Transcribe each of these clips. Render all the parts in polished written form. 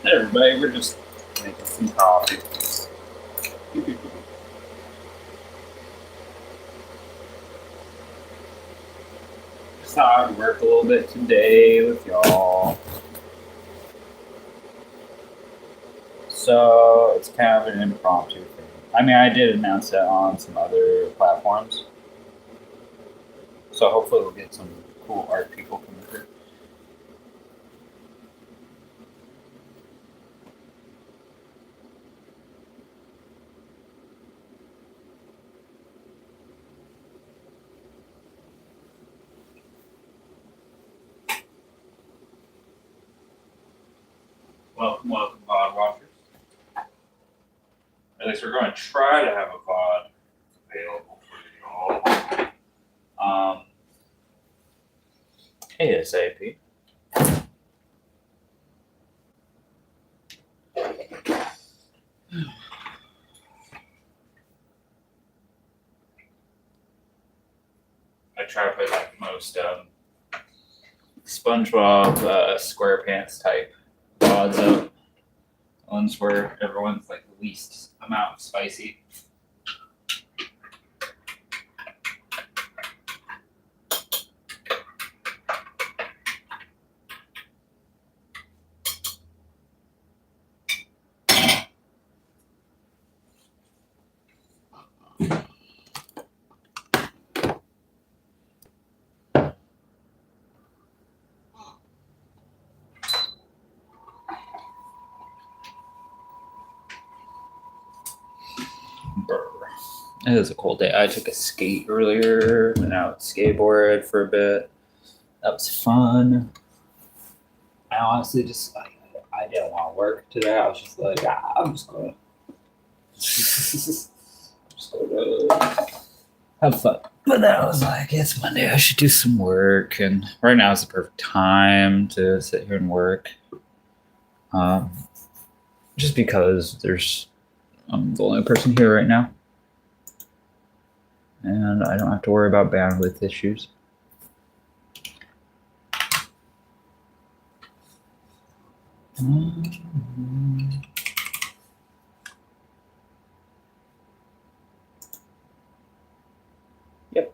Hey everybody, we're just making some coffee. Just thought I'd work a little bit today with y'all. So it's kind of an impromptu thing. I mean, I did announce it on some other platforms. So hopefully we'll get some cool art people coming through. Welcome, pod watchers. At least we're going to try to have a pod available for you all. ASAP. I try to put like most SpongeBob SquarePants type pods up. Ones where everyone's like the least amount of spicy. It was a cold day. I took a skate earlier, went out skateboarded for a bit. That was fun. I honestly just I didn't want to work today. I was just like, I'm just gonna have fun. But then I was like, it's Monday. I should do some work, and right now is the perfect time to sit here and work. Just because I'm the only person here right now. And I don't have to worry about bandwidth issues. Yep,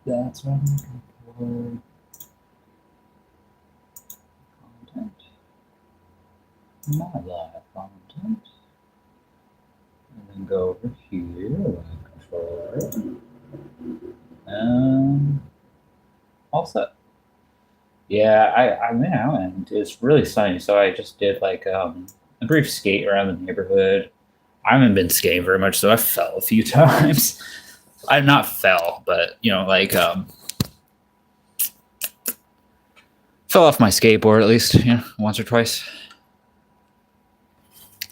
that's what I'm looking for. Content. My live content. And then go over here, like for all set. Yeah, I went. It's really sunny, so I just did like a brief skate around the neighborhood. I haven't been skating very much, so I fell a few times. I not fell, but like fell off my skateboard at least, once or twice.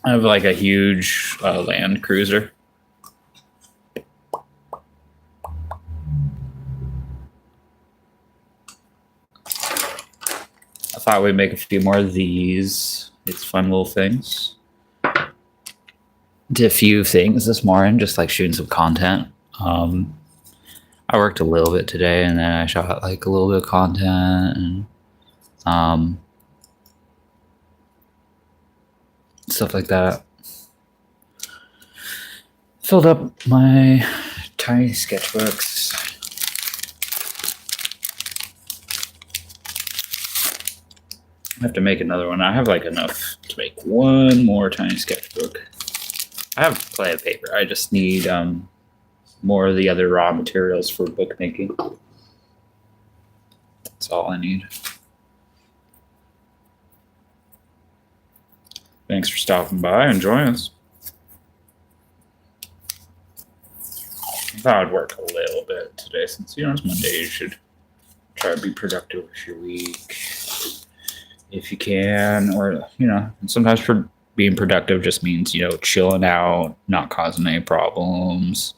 I have like a huge Land Cruiser. I thought we'd make a few more of these. It's fun little things. Did a few things this morning, just like shooting some content. I worked a little bit today, and then I shot like a little bit of content and stuff like that. Filled up my tiny sketchbooks. I have to make another one. I have like enough to make one more tiny sketchbook. I have plenty of paper. I just need more of the other raw materials for bookmaking. That's all I need. Thanks for stopping by and joining us. I thought I'd work a little bit today since it's Monday. You should try to be productive with your week if you can, or sometimes for being productive just means chilling out, not causing any problems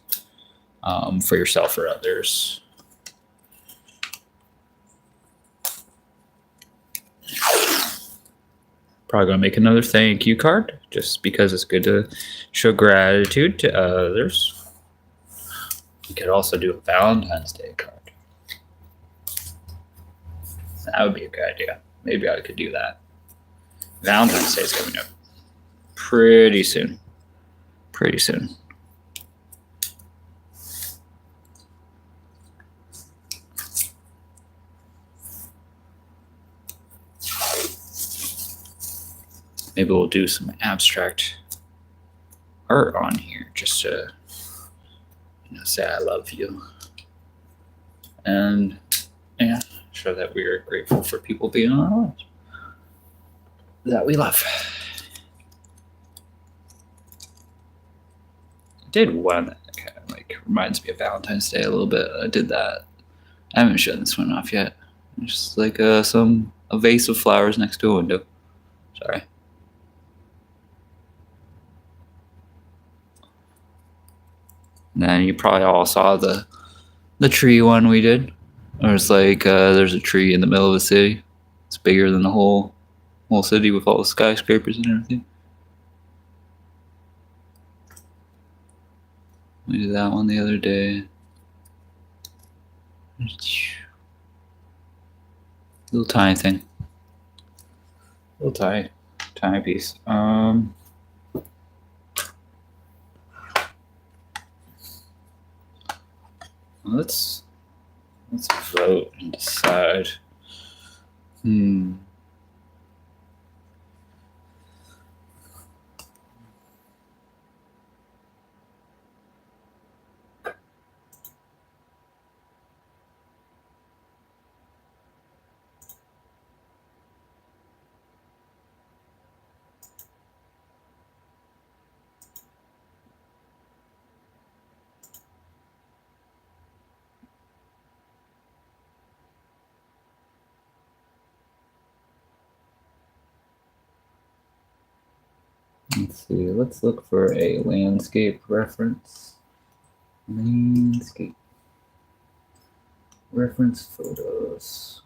for yourself or others. Probably gonna make another thank you card just because it's good to show gratitude to others. You could also do a Valentine's Day card. That would be a good idea. Maybe I could do that. Valentine's Day is coming up pretty soon. Pretty soon. Maybe we'll do some abstract art on here just to say I love you. And yeah, show that we are grateful for people being in our lives that we love. I did one that kind of reminds me of Valentine's Day a little bit. I did that. I haven't shown this one off yet. Just a vase of flowers next to a window. Sorry. And then you probably all saw the tree one we did. There's there's a tree in the middle of a city. It's bigger than the whole city with all the skyscrapers and everything. We did that one the other day. Little tiny thing. Little tiny piece. Let's vote and decide. Let's see. Let's look for a landscape reference. Landscape reference photos.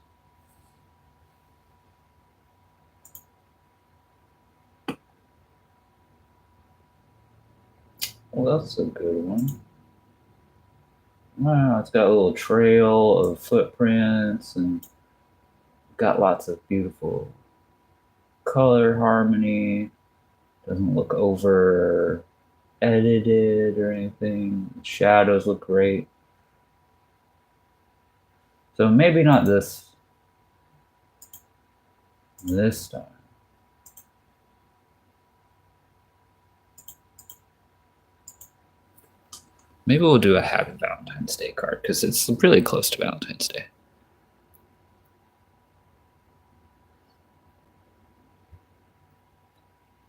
Well, that's a good one. Wow, it's got a little trail of footprints and got lots of beautiful color harmony. Doesn't look over edited or anything. Shadows look great. So maybe not this time. Maybe we'll do a Happy Valentine's Day card because it's really close to Valentine's Day.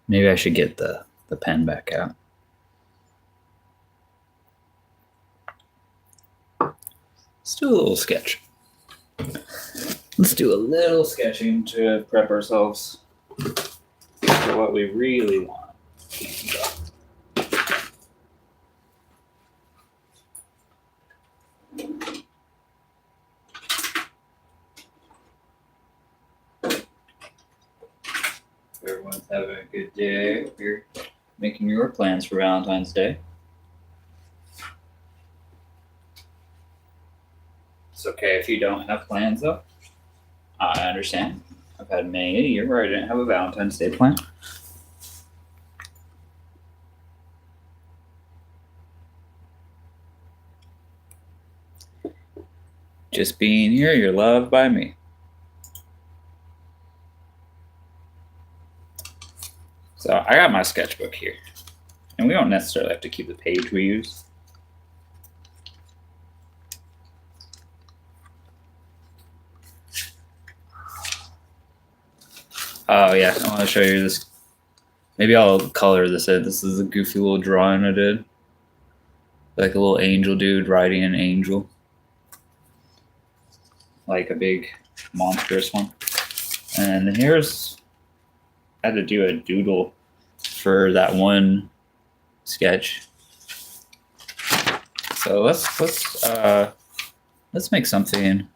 Maybe I should get the pen back out. Let's do a little sketch. Let's do a little sketching to prep ourselves for what we really want. Everyone's having a good day. You're making your plans for Valentine's Day. It's okay if you don't have plans, though. I understand. I've had many a year where I didn't have a Valentine's Day plan. Just being here, you're loved by me. So I got my sketchbook here. And we don't necessarily have to keep the page we use. Oh yeah, I want to show you this. Maybe I'll color this in. This is a goofy little drawing I did. Like a little angel dude riding an angel. Like a big monstrous one. And here's, I had to do a doodle for that one sketch. So let's make something.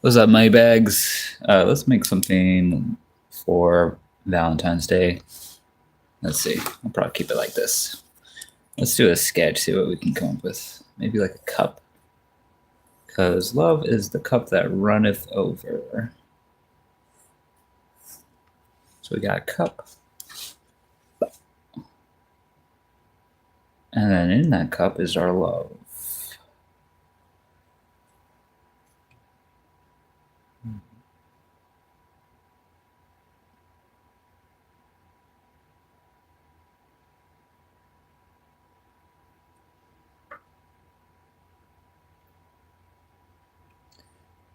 What's up, my bags? Let's make something for Valentine's Day. Let's see. I'll probably keep it like this. Let's do a sketch, see what we can come up with. Maybe like a cup. Because love is the cup that runneth over. So we got a cup. And then in that cup is our love.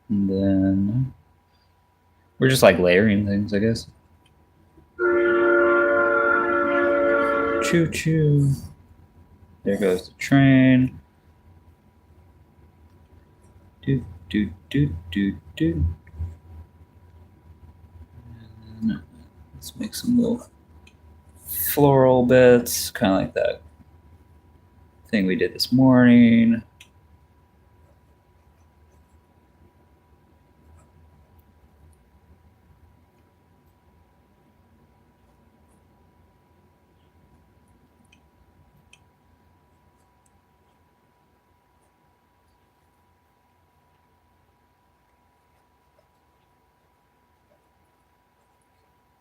And then we're just like layering things, I guess. Choo choo. There goes the train. Do do do do do. And let's make some little floral bits, kind of like that thing we did this morning.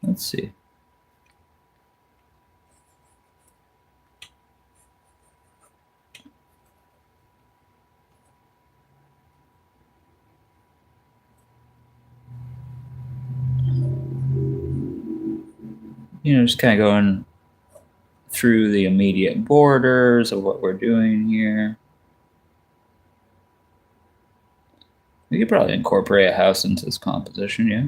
Let's see. Just kind of going through the immediate borders of what we're doing here. We could probably incorporate a house into this composition, yeah.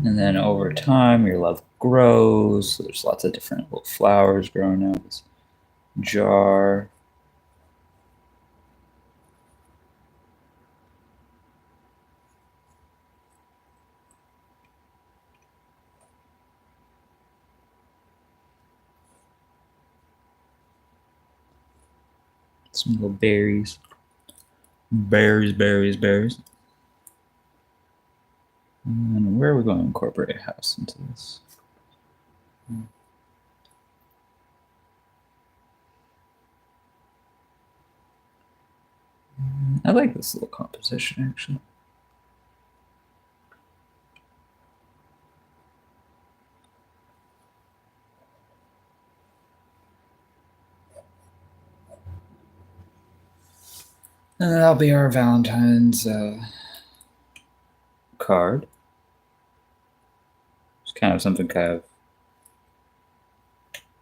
And then over time, your love grows. So there's lots of different little flowers growing out of this jar. Some little berries. Berries. And where are we going to incorporate a house into this? I like this little composition, actually. And that'll be our Valentine's card. It's kind of something kind of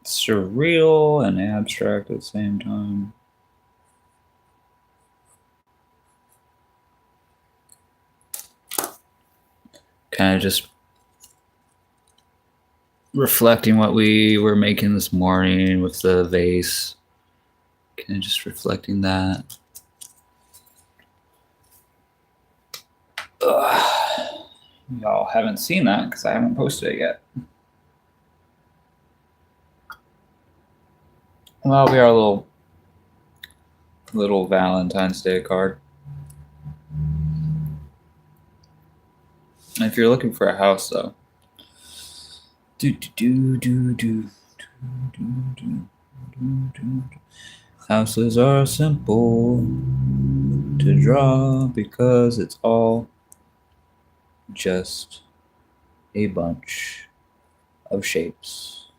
surreal and abstract at the same time. Kind of just reflecting what we were making this morning with the vase. Kind of just reflecting that. Y'all haven't seen that because I haven't posted it yet. Well, we are a little Valentine's Day card. And if you're looking for a house, though, houses are simple to draw because it's all just a bunch of shapes.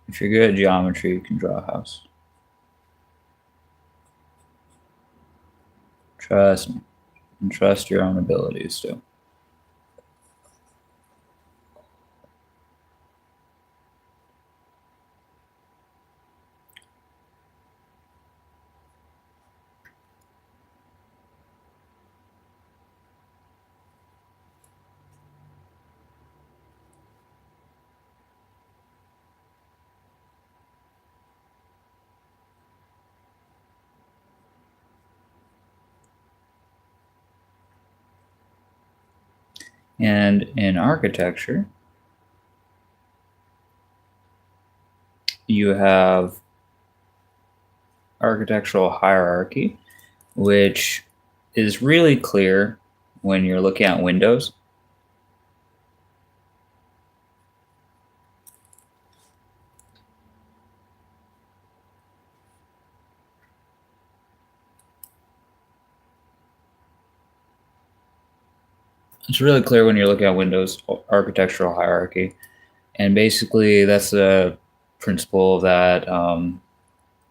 If you're good at geometry, you can draw a house. Trust me, and trust your own abilities too. And in architecture, you have architectural hierarchy, which is really clear when you're looking at windows. It's really clear when you're looking at windows architectural hierarchy. And basically, that's a principle that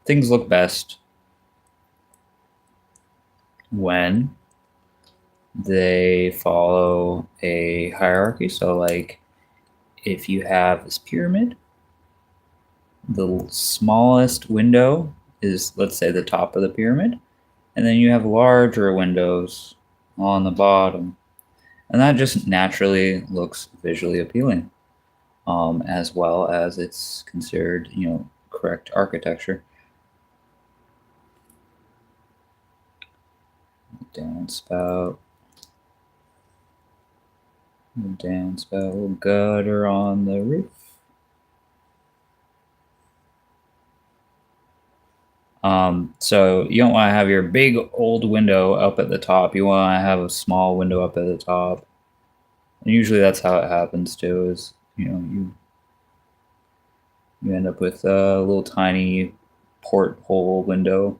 things look best when they follow a hierarchy. So, like, if you have this pyramid, the smallest window is, let's say, the top of the pyramid, and then you have larger windows on the bottom. And that just naturally looks visually appealing, as well as it's considered, correct architecture. Downspout, little gutter on the roof. So you don't want to have your big old window up at the top. You want to have a small window up at the top. And usually that's how it happens too. Is you end up with a little tiny porthole window,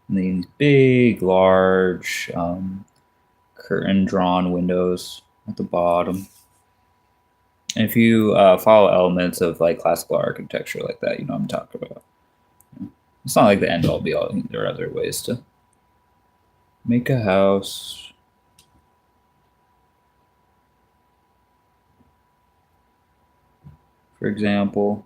and these big, large curtain drawn windows at the bottom. And if you follow elements of like classical architecture like that, you know what I'm talking about. It's not like the end all be all. There are other ways to make a house. For example,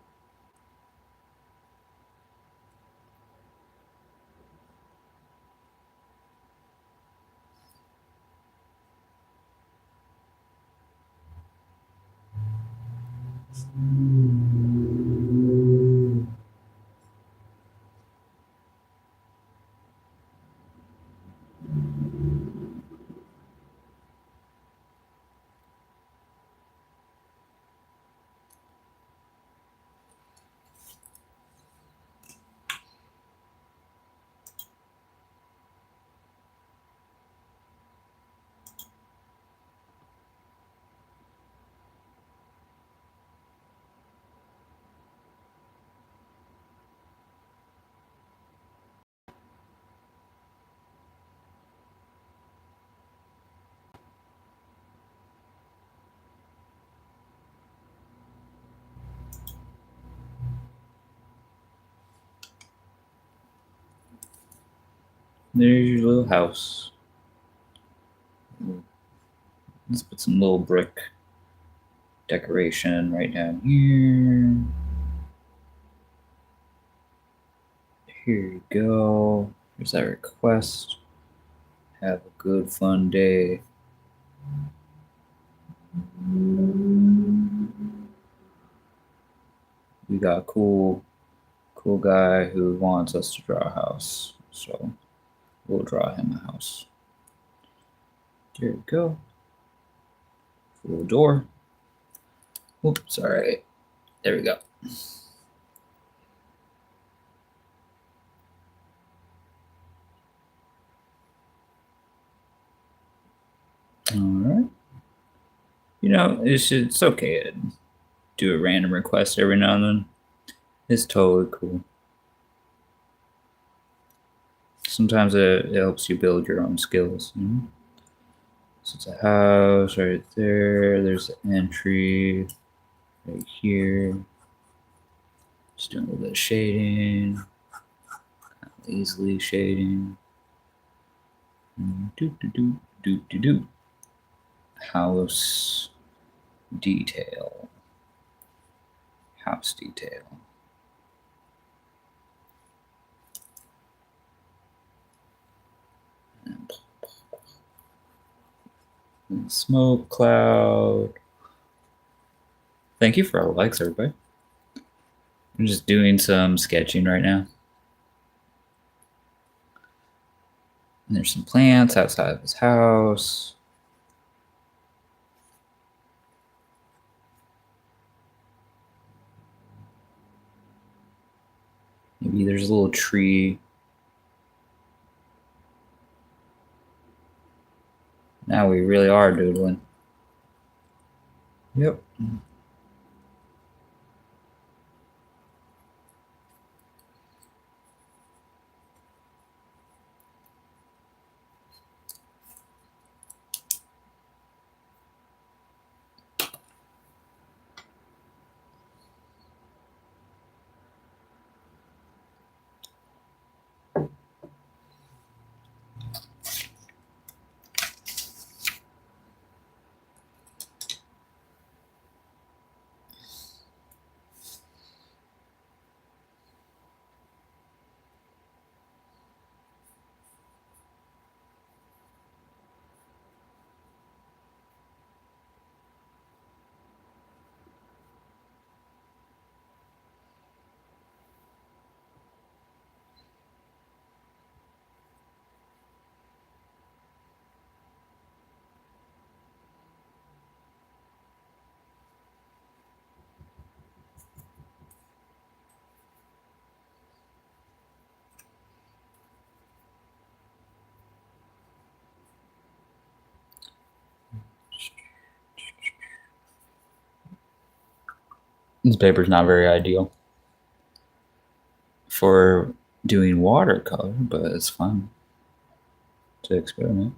there's your little house. Let's put some little brick decoration right down here. Here you go. Here's that request. Have a good, fun day. We got a cool guy who wants us to draw a house. So we'll draw him a house. There we go. Little door. Oops, all right. There we go. All right. It's okay to do a random request every now and then. It's totally cool. Sometimes it helps you build your own skills. So it's a house right there. There's an entry right here. Just doing a little bit of shading. Easily shading. House detail. House detail. Smoke cloud. Thank you for all the likes, everybody. I'm just doing some sketching right now. And there's some plants outside of his house. Maybe there's a little tree Now we really are doodling. Yep. This paper's not very ideal for doing watercolor, but it's fun to experiment.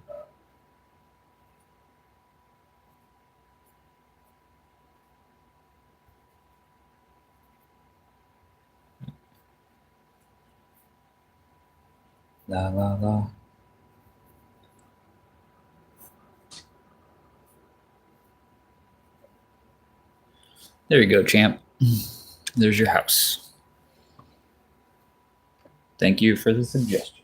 La la la. There you go, champ. There's your house. Thank you for the suggestion.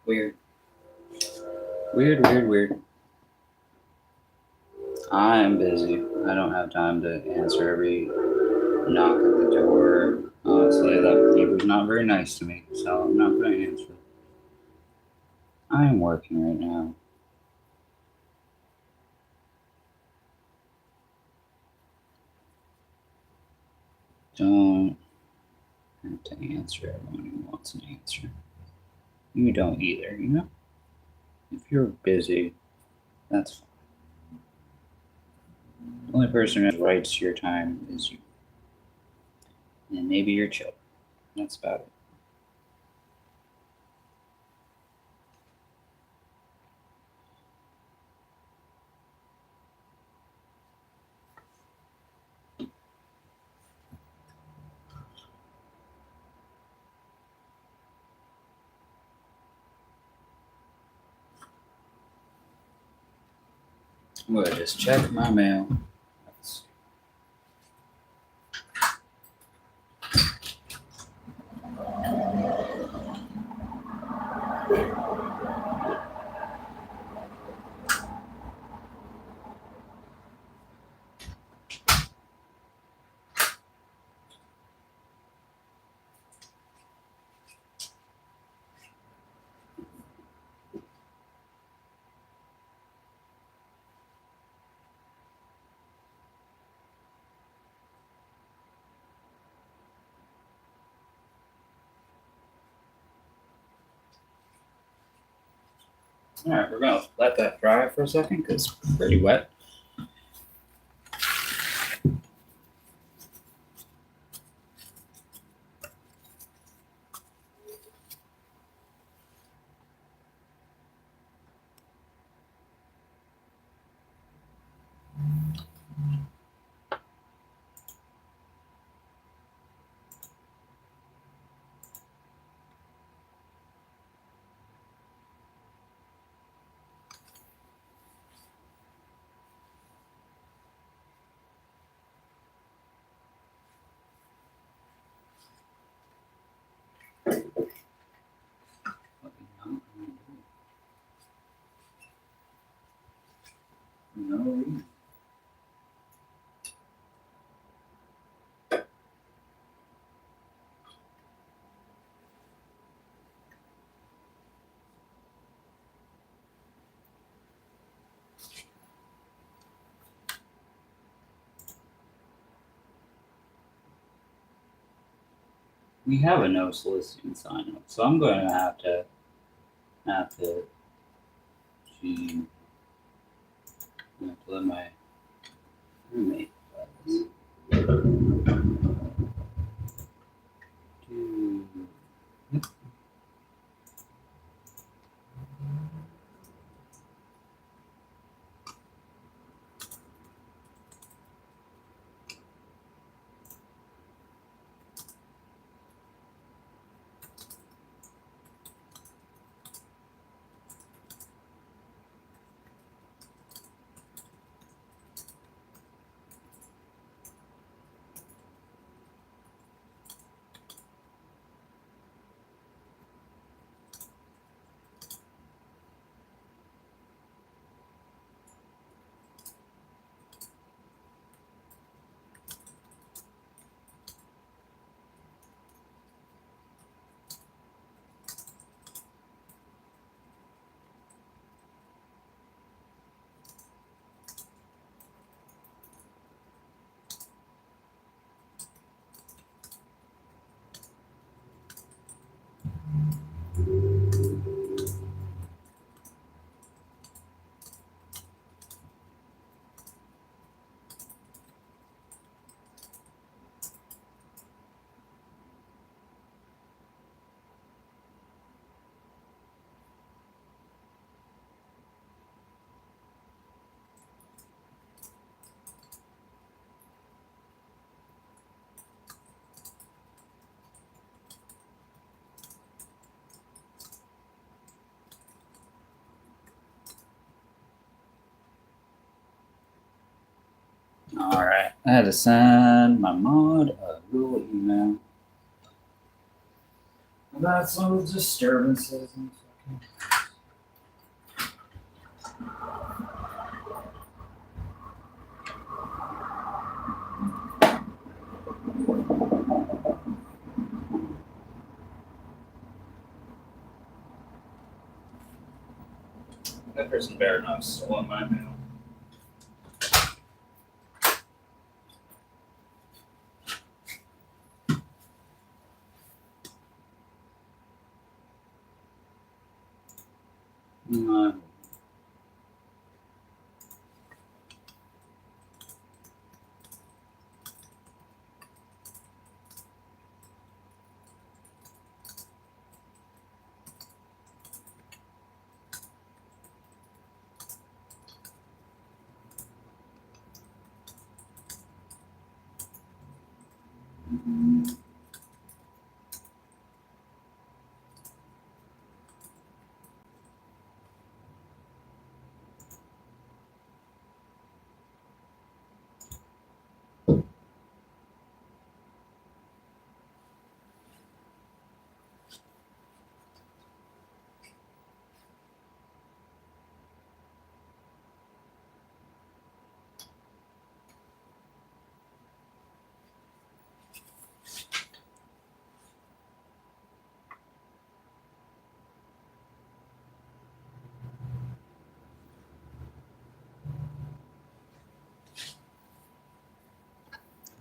Weird. Weird. I'm busy. I don't have time to answer every knock at the door. Honestly, that neighbor's not very nice to me, so I'm not going to answer. I am working right now. Don't have to answer everyone who wants an answer. You don't either, you know? If you're busy, that's fine. The only person who has rights to your time is you. And maybe your children. That's about it. I'm going to just check my mail. All right, we're going to let that dry for a second because it's pretty wet. No reason. We have a no soliciting sign up, so I'm going to have to gee, I'm gonna have to let my roommate do. All right, I had to send my mod a little email about some of the disturbances and fucking. That person better not have stolen my mail. No.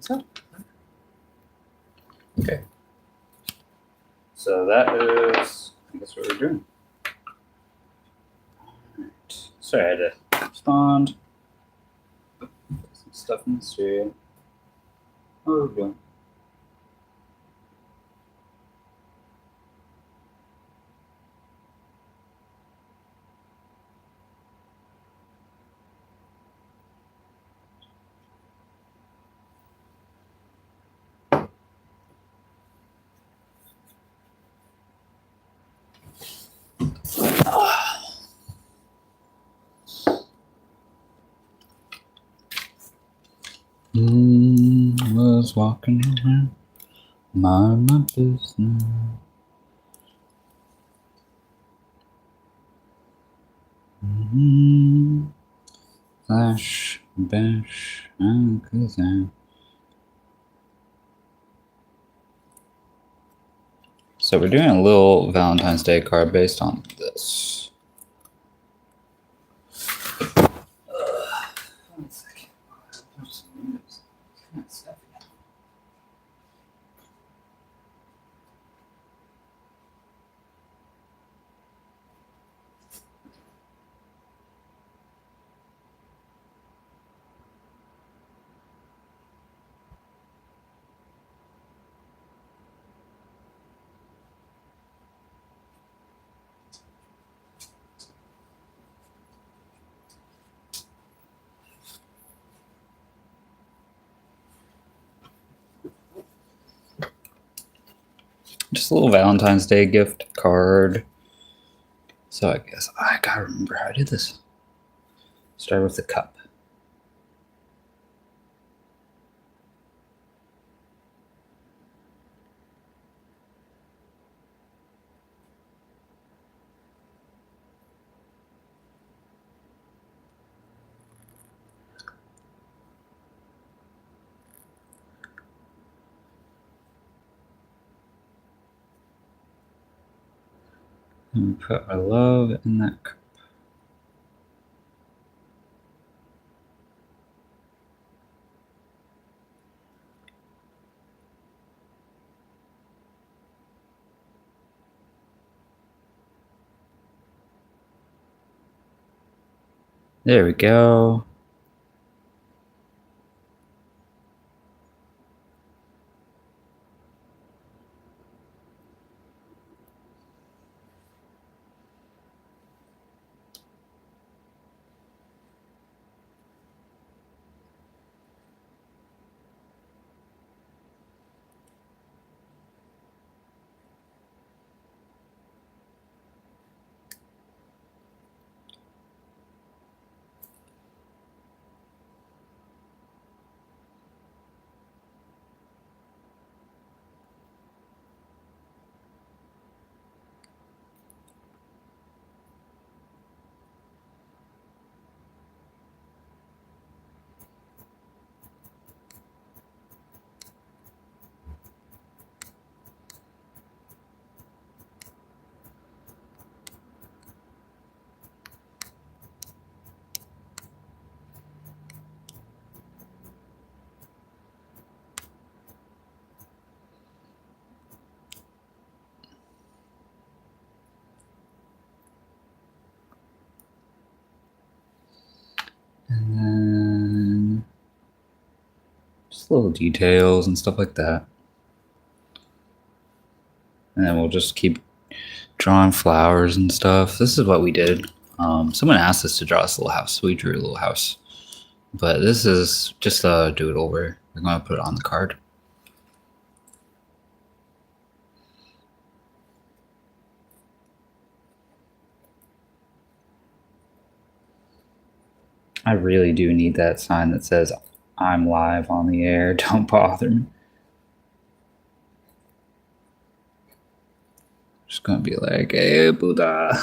So, okay. So that is, I guess, what we're doing. All right. Sorry, I had to respond. Put some stuff in the stereo. What are we doing? Was walking around, mind my business. Slash bash. So we're doing a little Valentine's Day card based on this. One second. Just a little Valentine's Day gift card. So I guess I gotta remember how I did this. Start with the cup. And put our love in that cup. There we go. And then just little details and stuff like that. And then we'll just keep drawing flowers and stuff. This is what we did. Someone asked us to draw this little house, so we drew a little house. But this is just a doodle where we're going to put it on the card. I really do need that sign that says, "I'm live on the air, don't bother me." Just gonna be like, "Hey, Buddha."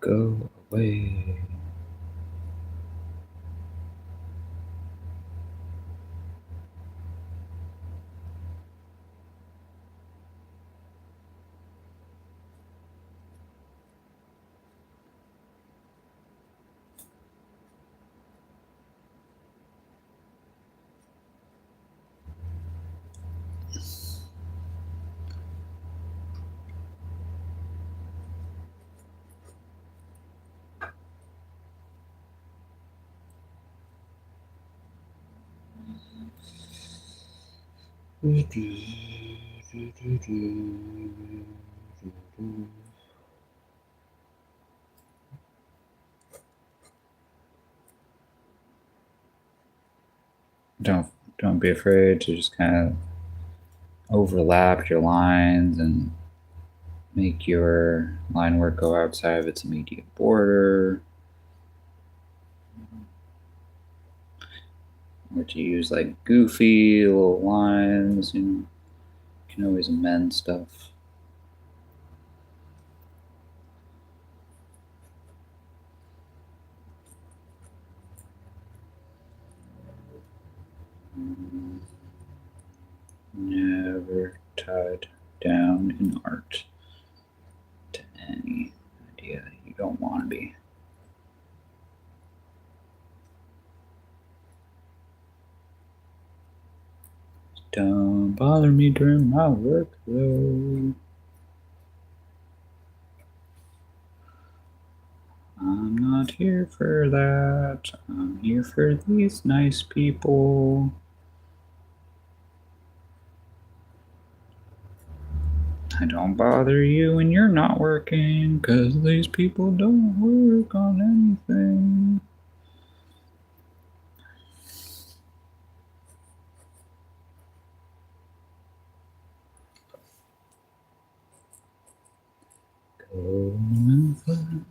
Go away. Don't be afraid to just kind of overlap your lines and make your line work go outside of its immediate border. or to use like goofy little lines. You can always amend stuff. Never tied down in art to any idea you don't want to be. Don't bother me during my work, though. I'm not here for that. I'm here for these nice people. I don't bother you when you're not working, 'cause these people don't work on anything. Go and fudge.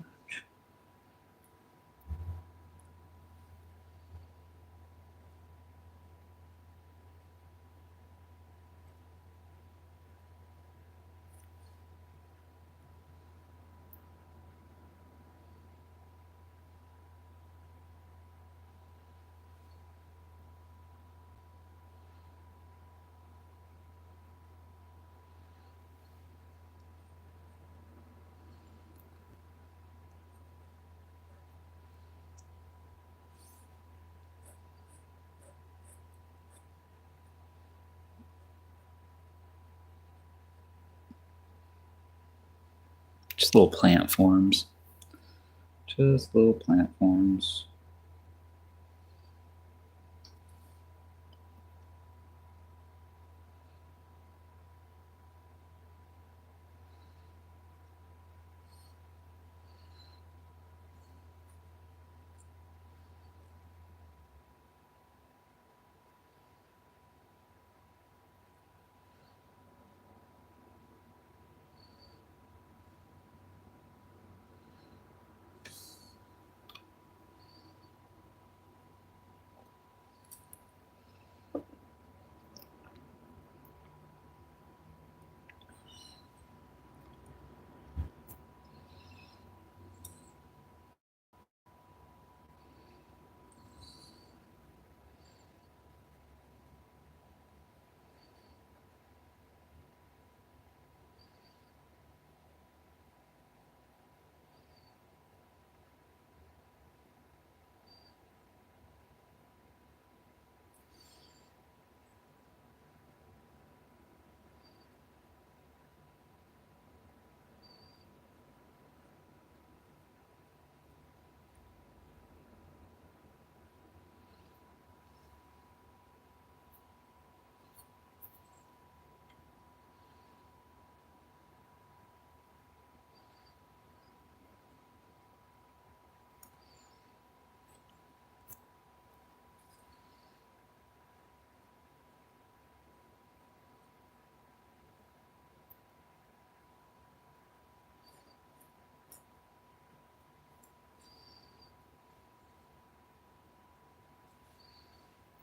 Just little plant forms. Just little plant forms.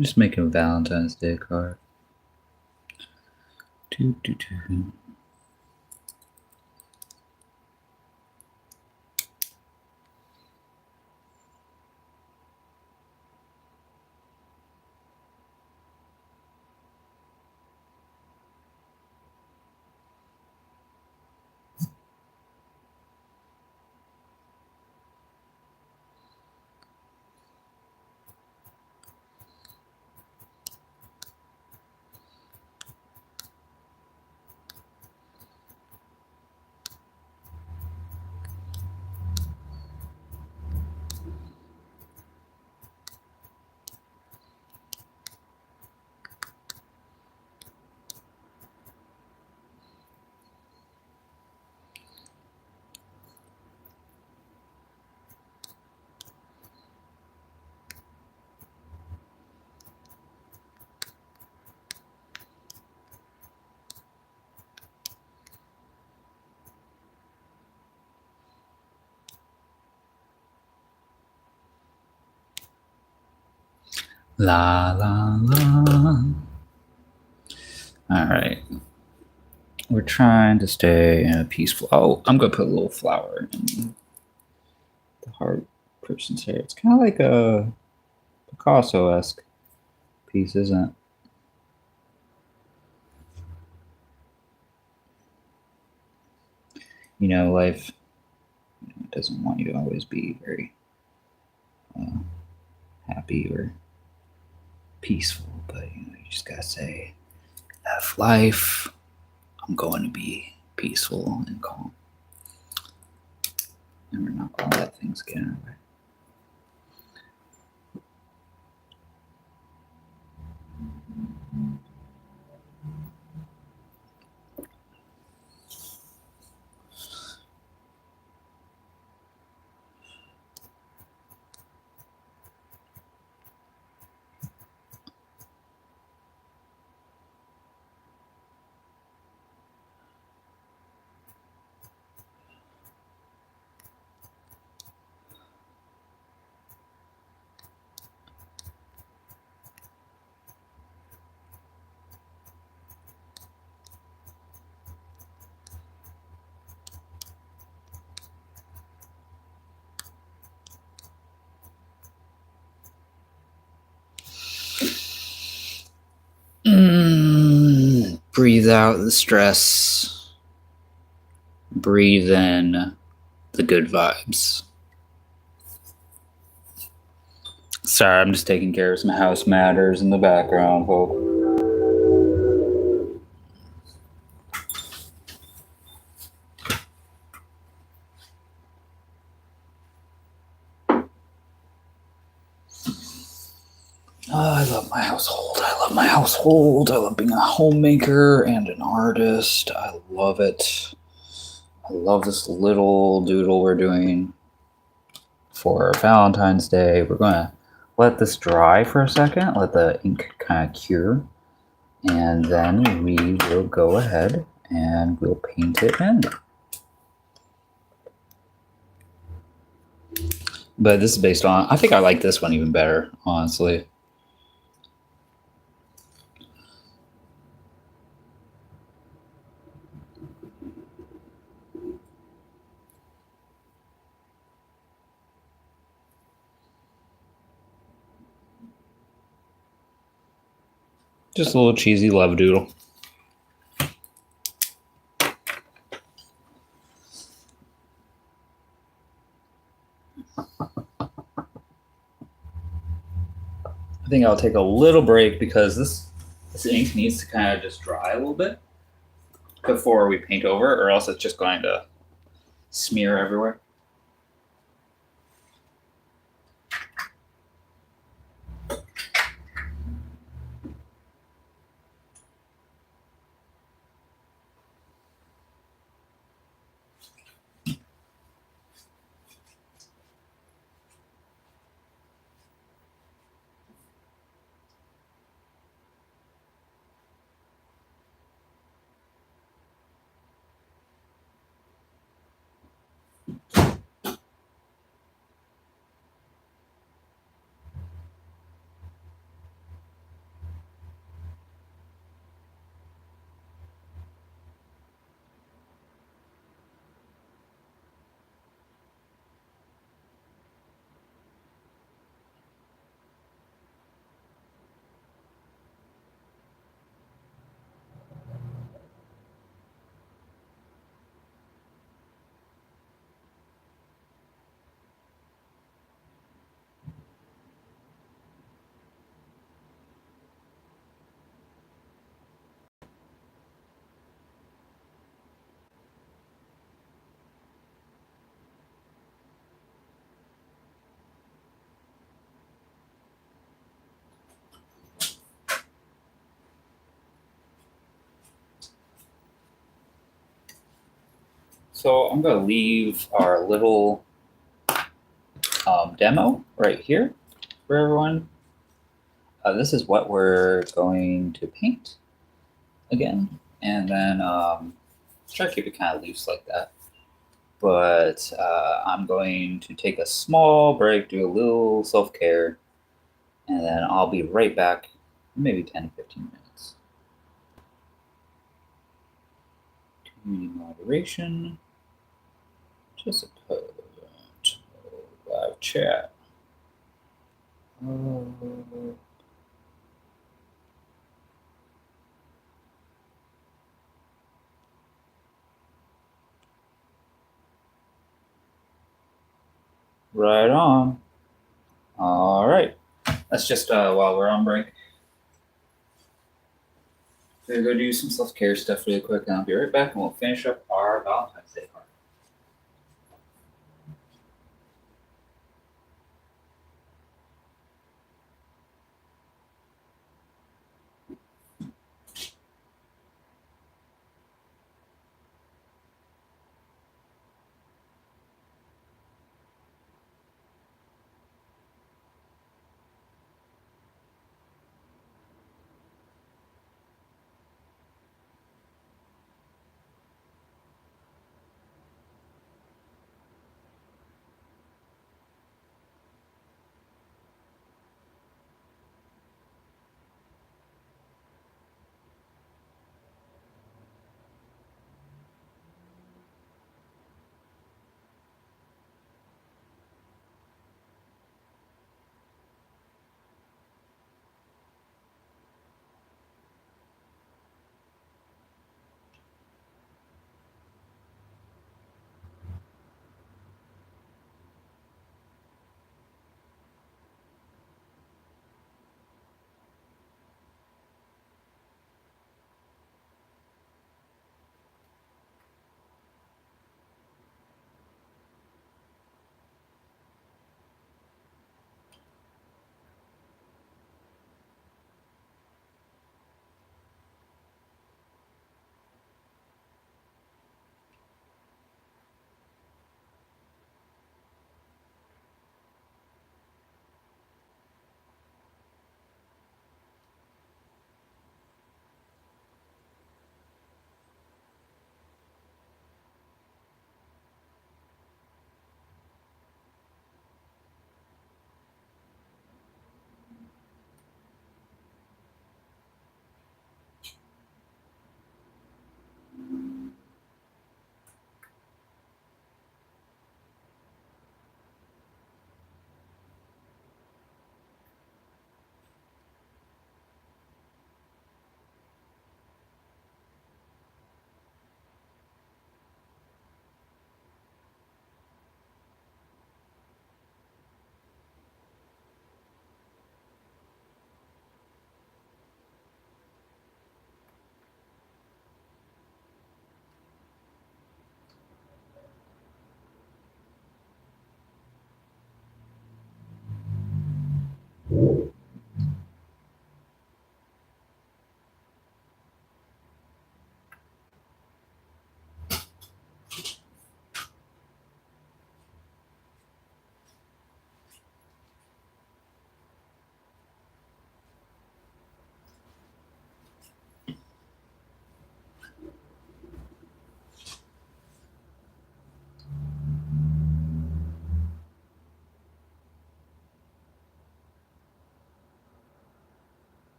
Just make a Valentine's Day card. Doo, doo, doo. La la la. All right. We're trying to stay in a peaceful. Oh, I'm gonna put a little flower in the heart person's hair. It's kind of like a Picasso-esque piece, isn't it? You know, life doesn't want you to always be very happy or peaceful, but you just gotta say, F life, I'm going to be peaceful and calm. And we're not gonna let things get in our way. Breathe out the stress. Breathe in the good vibes. Sorry, I'm just taking care of some house matters in the background, folks. Oh, I love my household. I love being a homemaker and an artist. I love it. I love this little doodle we're doing for Valentine's Day. We're going to let this dry for a second, let the ink kind of cure, and then we will go ahead and we'll paint it in. But this is based on, I think I like this one even better, honestly. Just a little cheesy love doodle. I think I'll take a little break because this ink needs to kind of just dry a little bit before we paint over, or else it's just going to smear everywhere. So I'm going to leave our little demo right here for everyone. This is what we're going to paint again. And then try to keep it kind of loose like that. But I'm going to take a small break, do a little self-care, And then I'll be right back, maybe 10 to 15 minutes. Community moderation. Just a code. Live chat. Right on. All right. That's just while we're on break. We're going to do some self-care stuff really quick, and I'll be right back, and we'll finish up our Valentine's Day party.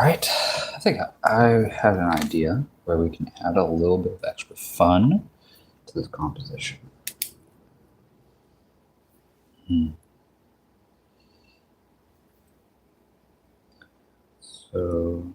right. I think I had an idea where we can add a little bit of extra fun to this composition. So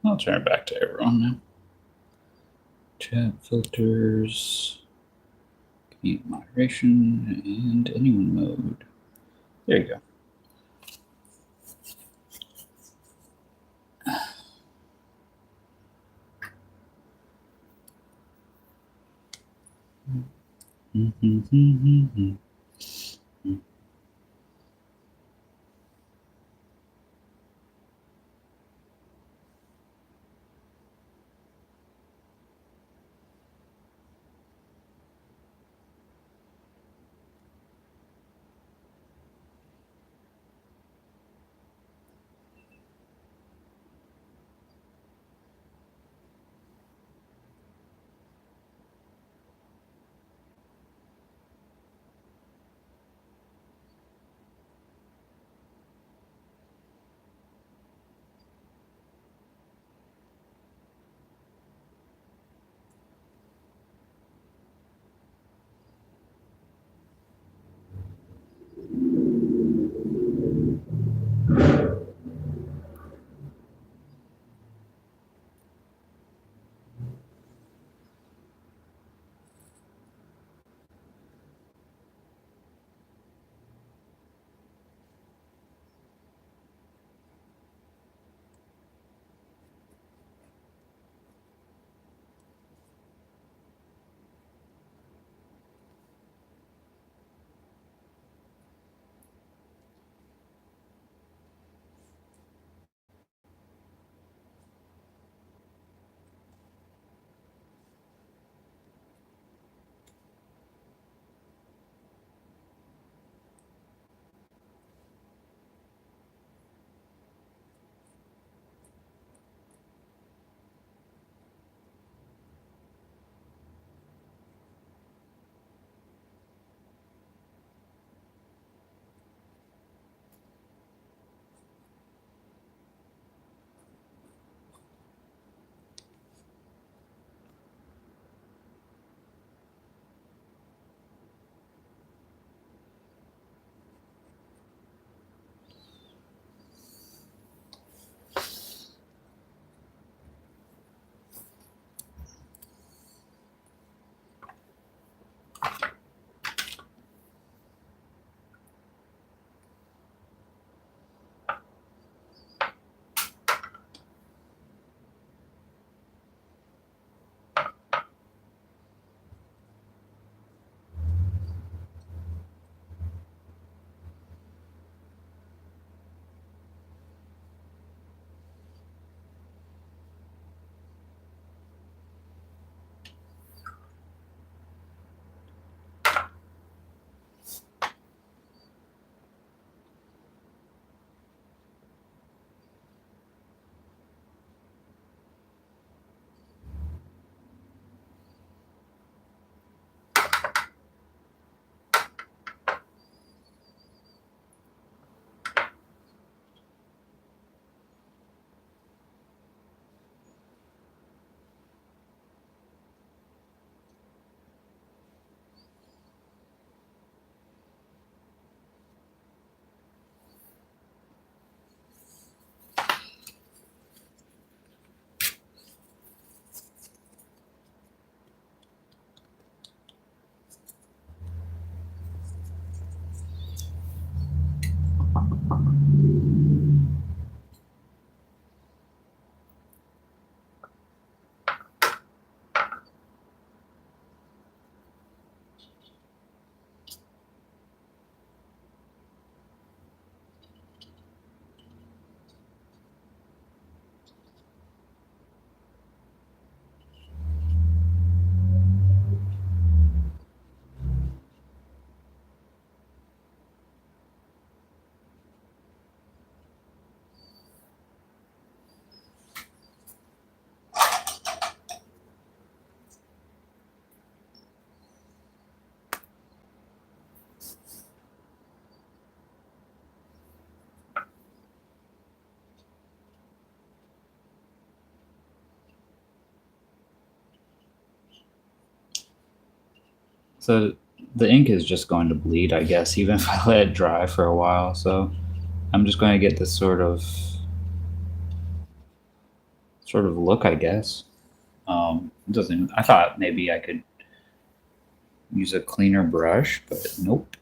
I'll turn it back to everyone now. Chat filters, mute moderation, and anyone mode. There you go. So the ink is just going to bleed, I guess, even if I let it dry for a while. So I'm just going to get this sort of look, I guess. It doesn't. I thought maybe I could use a cleaner brush, but nope.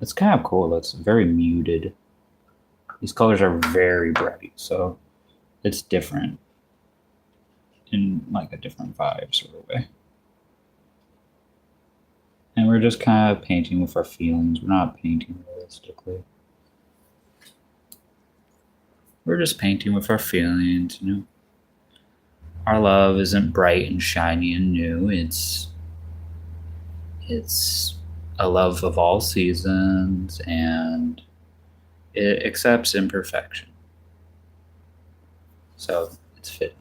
It's kind of cool. It's very muted. These colors are very bright, so it's different in like a different vibe sort of way. And we're just kind of painting with our feelings. We're not painting realistically. We're just painting with our feelings, you know. Our love isn't bright and shiny and new. It's a love of all seasons, and it accepts imperfection. So it's fitting.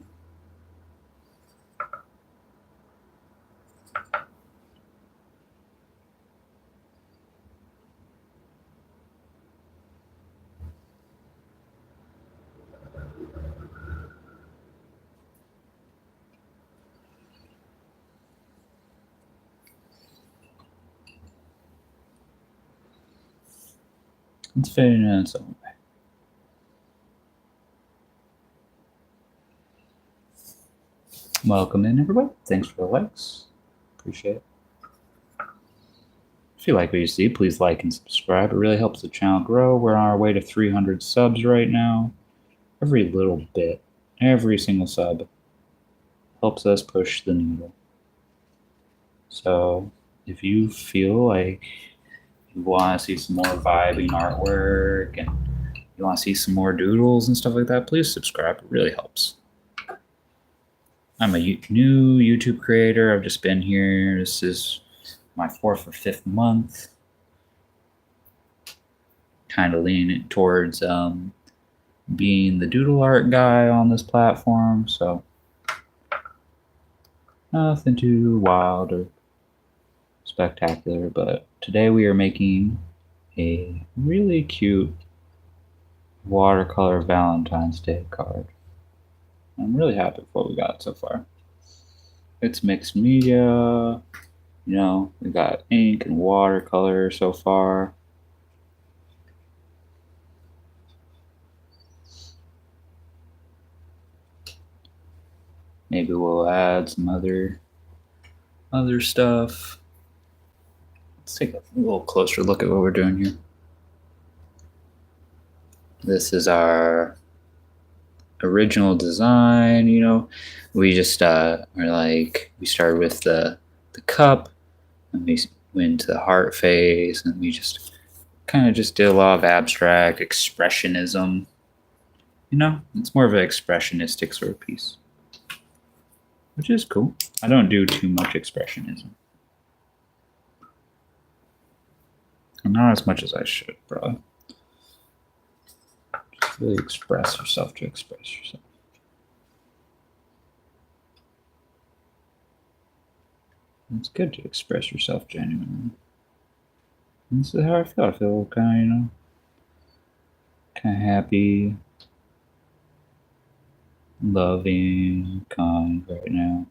It's fitting in its own way. Welcome in, everybody. Thanks for the likes. Appreciate it. If you like what you see, please like and subscribe. It really helps the channel grow. We're on our way to 300 subs right now. Every little bit, every single sub helps us push the needle. So if you feel like you want to see some more vibing artwork and you want to see some more doodles and stuff like that, please subscribe. It really helps. I'm a new YouTube creator. I've just been here. This is my 4th or 5th month. Kind of leaning towards being the doodle art guy on this platform. So nothing too wild or spectacular, but today we are making a really cute watercolor Valentine's Day card. I'm really happy with what we got so far. It's mixed media, you know, we got ink and watercolor so far. Maybe we'll add some other stuff. Let's take a little closer look at what we're doing here. This is our original design, you know. We just we started with the cup, and we went to the heart face, and we just kind of just did a lot of abstract expressionism. You know, it's more of an expressionistic sort of piece, which is cool. I don't do too much expressionism. Not as much as I should, probably. Just really express yourself to express yourself. It's good to express yourself genuinely. And this is how I feel. I feel kind of, you know, kind of happy, loving, kind right now.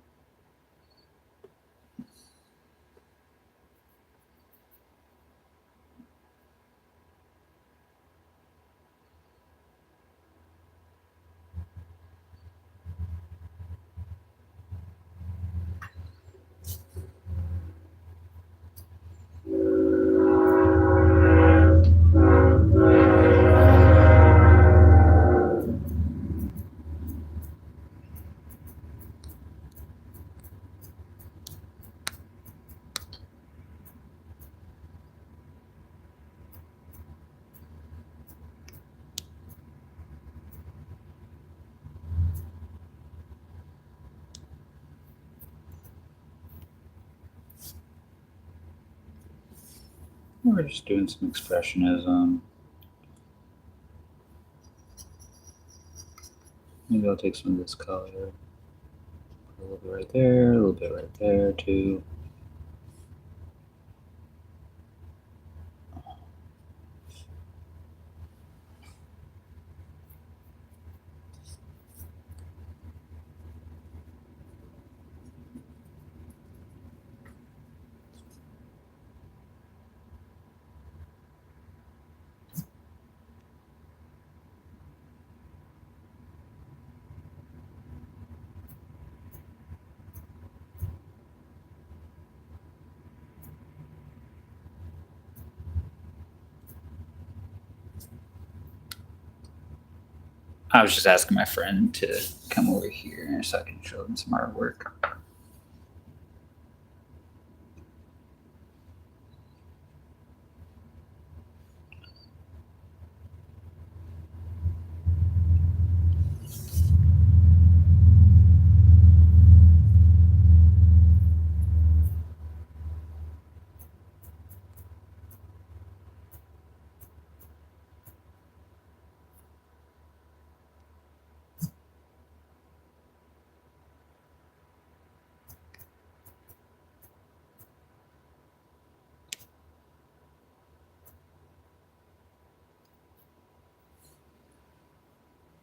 We're just doing some expressionism. Maybe I'll take some of this color. Put a little bit right there, a little bit right there too. I was just asking my friend to come over here so I can show him some artwork.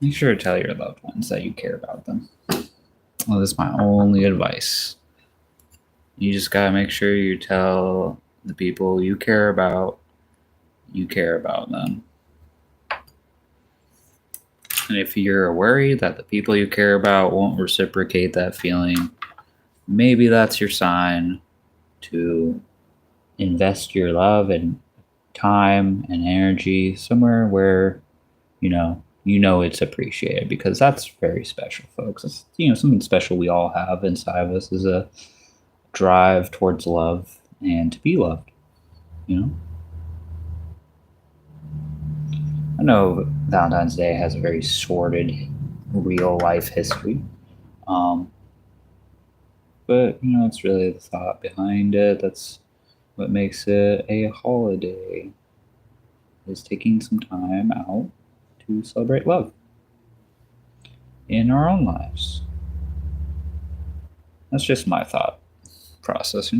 Make sure to tell your loved ones that you care about them. Well, this is my only advice. You just gotta make sure you tell the people you care about them. And if you're worried that the people you care about won't reciprocate that feeling, maybe that's your sign to invest your love and time and energy somewhere where you know it's appreciated, because that's very special, folks. It's something special we all have inside of us is a drive towards love and to be loved. I know Valentine's Day has a very sordid real life history, um, but it's really the thought behind it that's what makes it a holiday, is taking some time out to celebrate love in our own lives. That's just my thought process.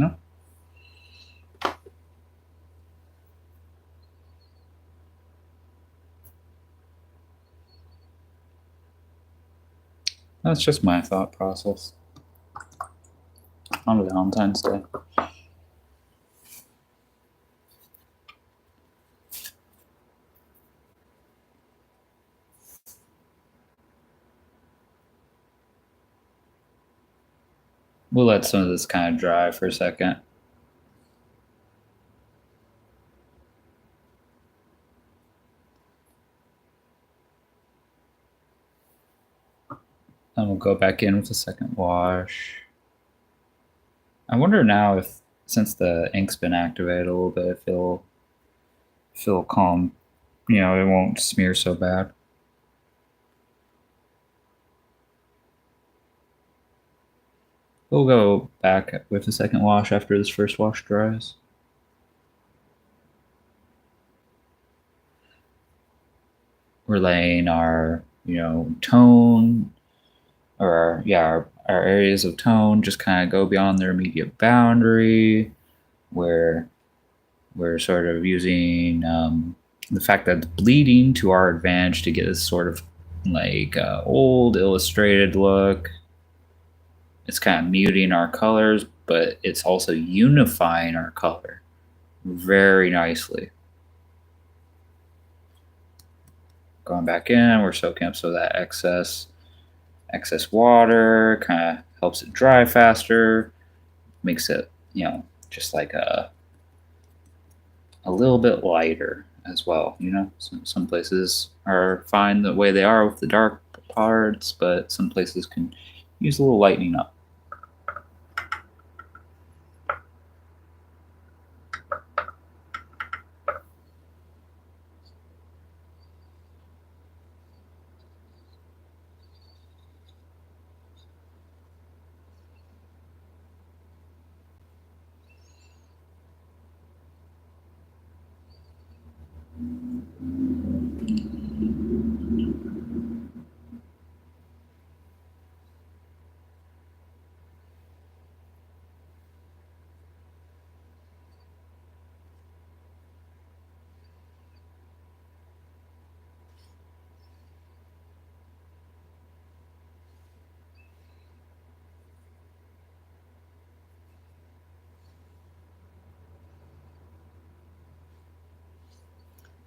That's just my thought process on Valentine's Day. We'll let some of this kind of dry for a second. Then we'll go back in with a second wash. I wonder now if, since the ink's been activated a little bit, if it'll feel calm. It won't smear so bad. We'll go back with a second wash after this first wash dries. We're laying our, tone, or our areas of tone just kind of go beyond their immediate boundary, where we're sort of using the fact that it's bleeding to our advantage to get this sort of like old illustrated look. It's kind of muting our colors, but it's also unifying our color very nicely. Going back in, we're soaking up some of that excess water, kind of helps it dry faster, makes it, just like a little bit lighter as well. Some places are fine the way they are with the dark parts, but some places can use a little lightening up.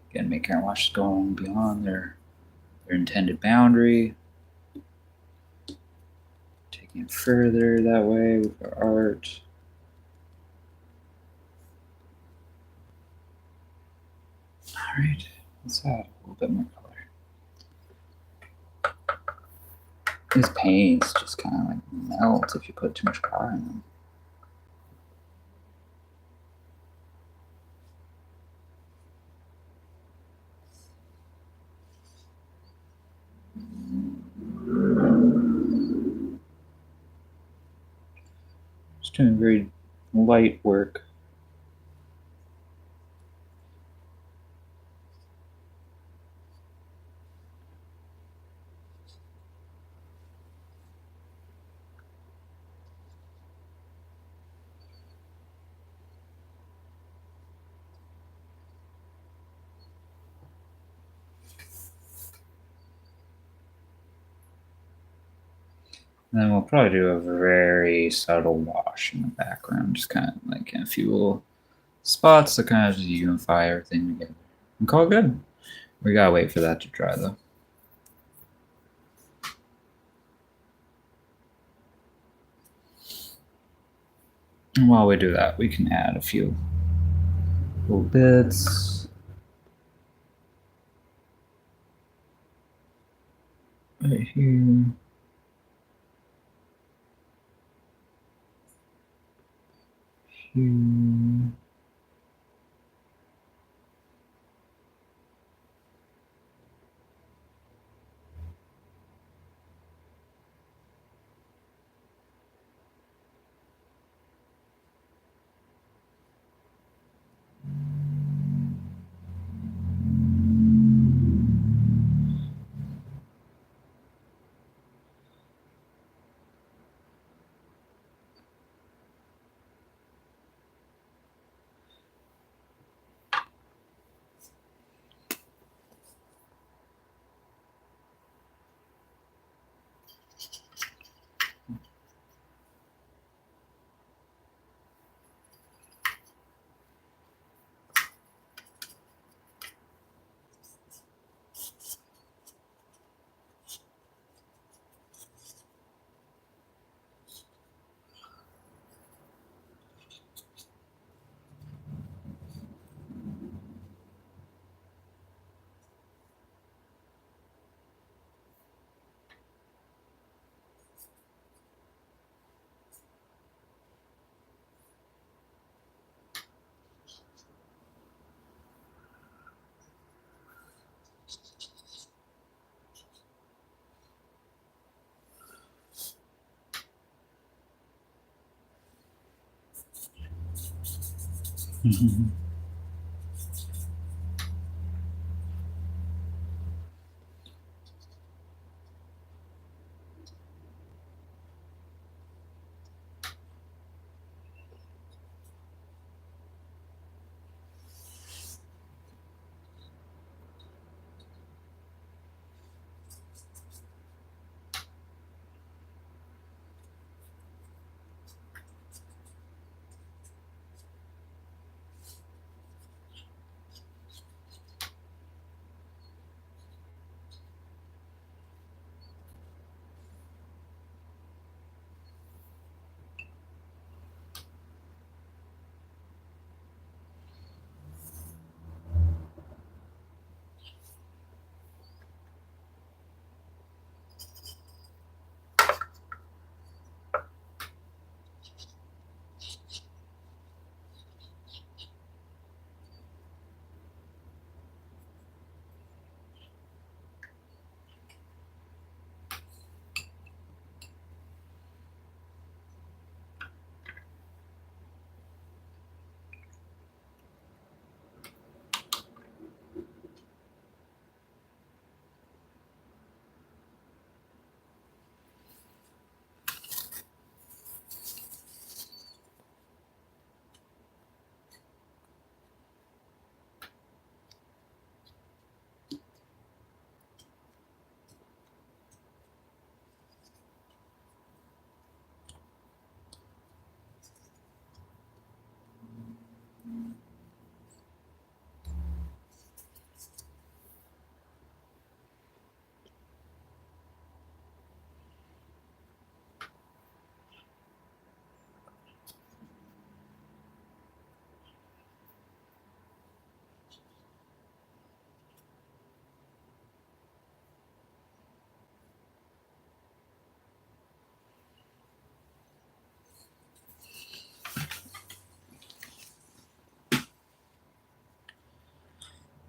Again, make our washes go beyond their intended boundary. Taking it further that way with our art. All right, let's add a little bit more color. These paints just kind of like melt if you put too much color in them. Just doing very light work. And then we'll probably do a very subtle wash in the background, just kind of like a few little spots to kind of just unify everything together and call it good. We gotta wait for that to dry though. And while we do that, we can add a few little bits. Right here. Here.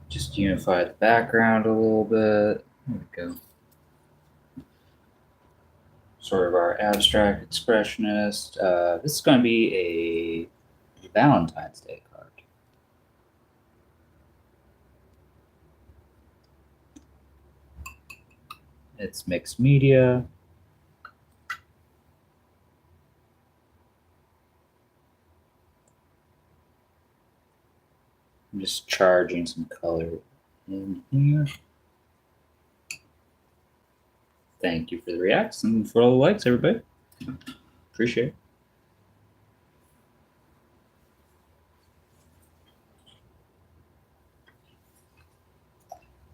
Just unify the background a little bit. There we go. Sort of our abstract expressionist. This is going to be a Valentine's Day card. It's mixed media. I'm just charging some color in here. Thank you for the reacts and for all the likes, everybody. Appreciate it.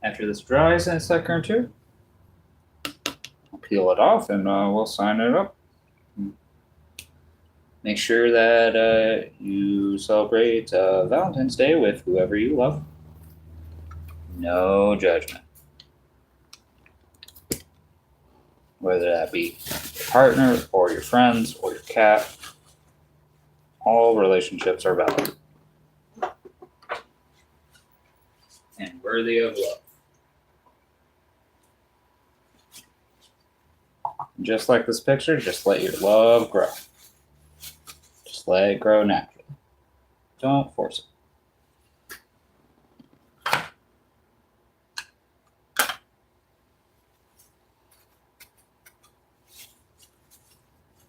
After this dries in a second or two, I'll peel it off and we'll sign it up. Make sure that you celebrate Valentine's Day with whoever you love. No judgment. Whether that be your partner or your friends or your cat, all relationships are valid and worthy of love. And just like this picture, just let your love grow. Just let it grow naturally. Don't force it.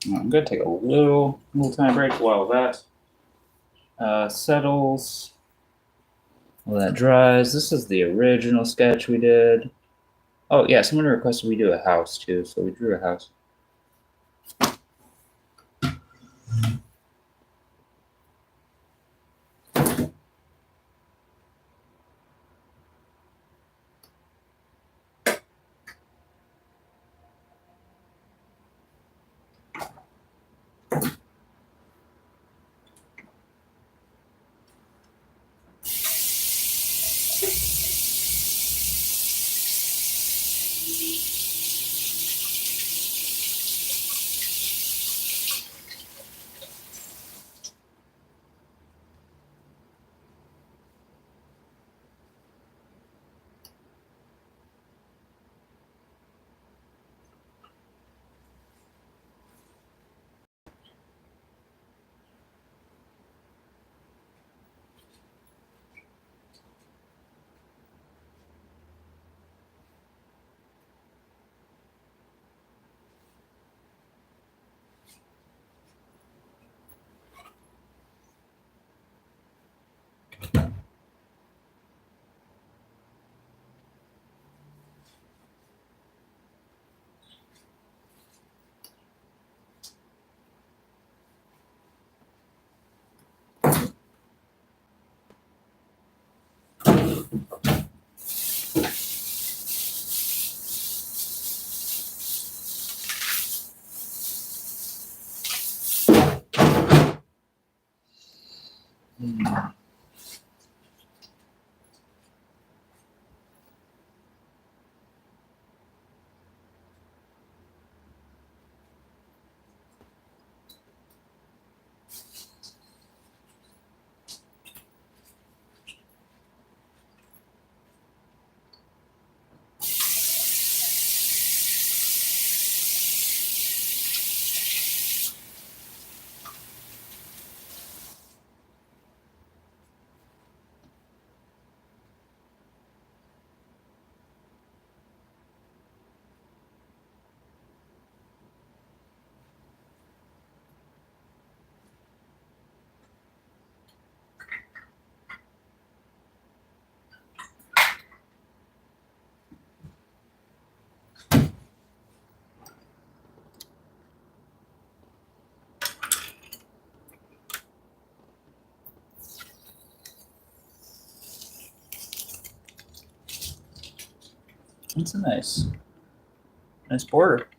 I'm going to take a little tiny break while that settles, while that dries. This is the original sketch we did. Oh, yeah, someone requested we do a house, too, so we drew a house. It's a nice border.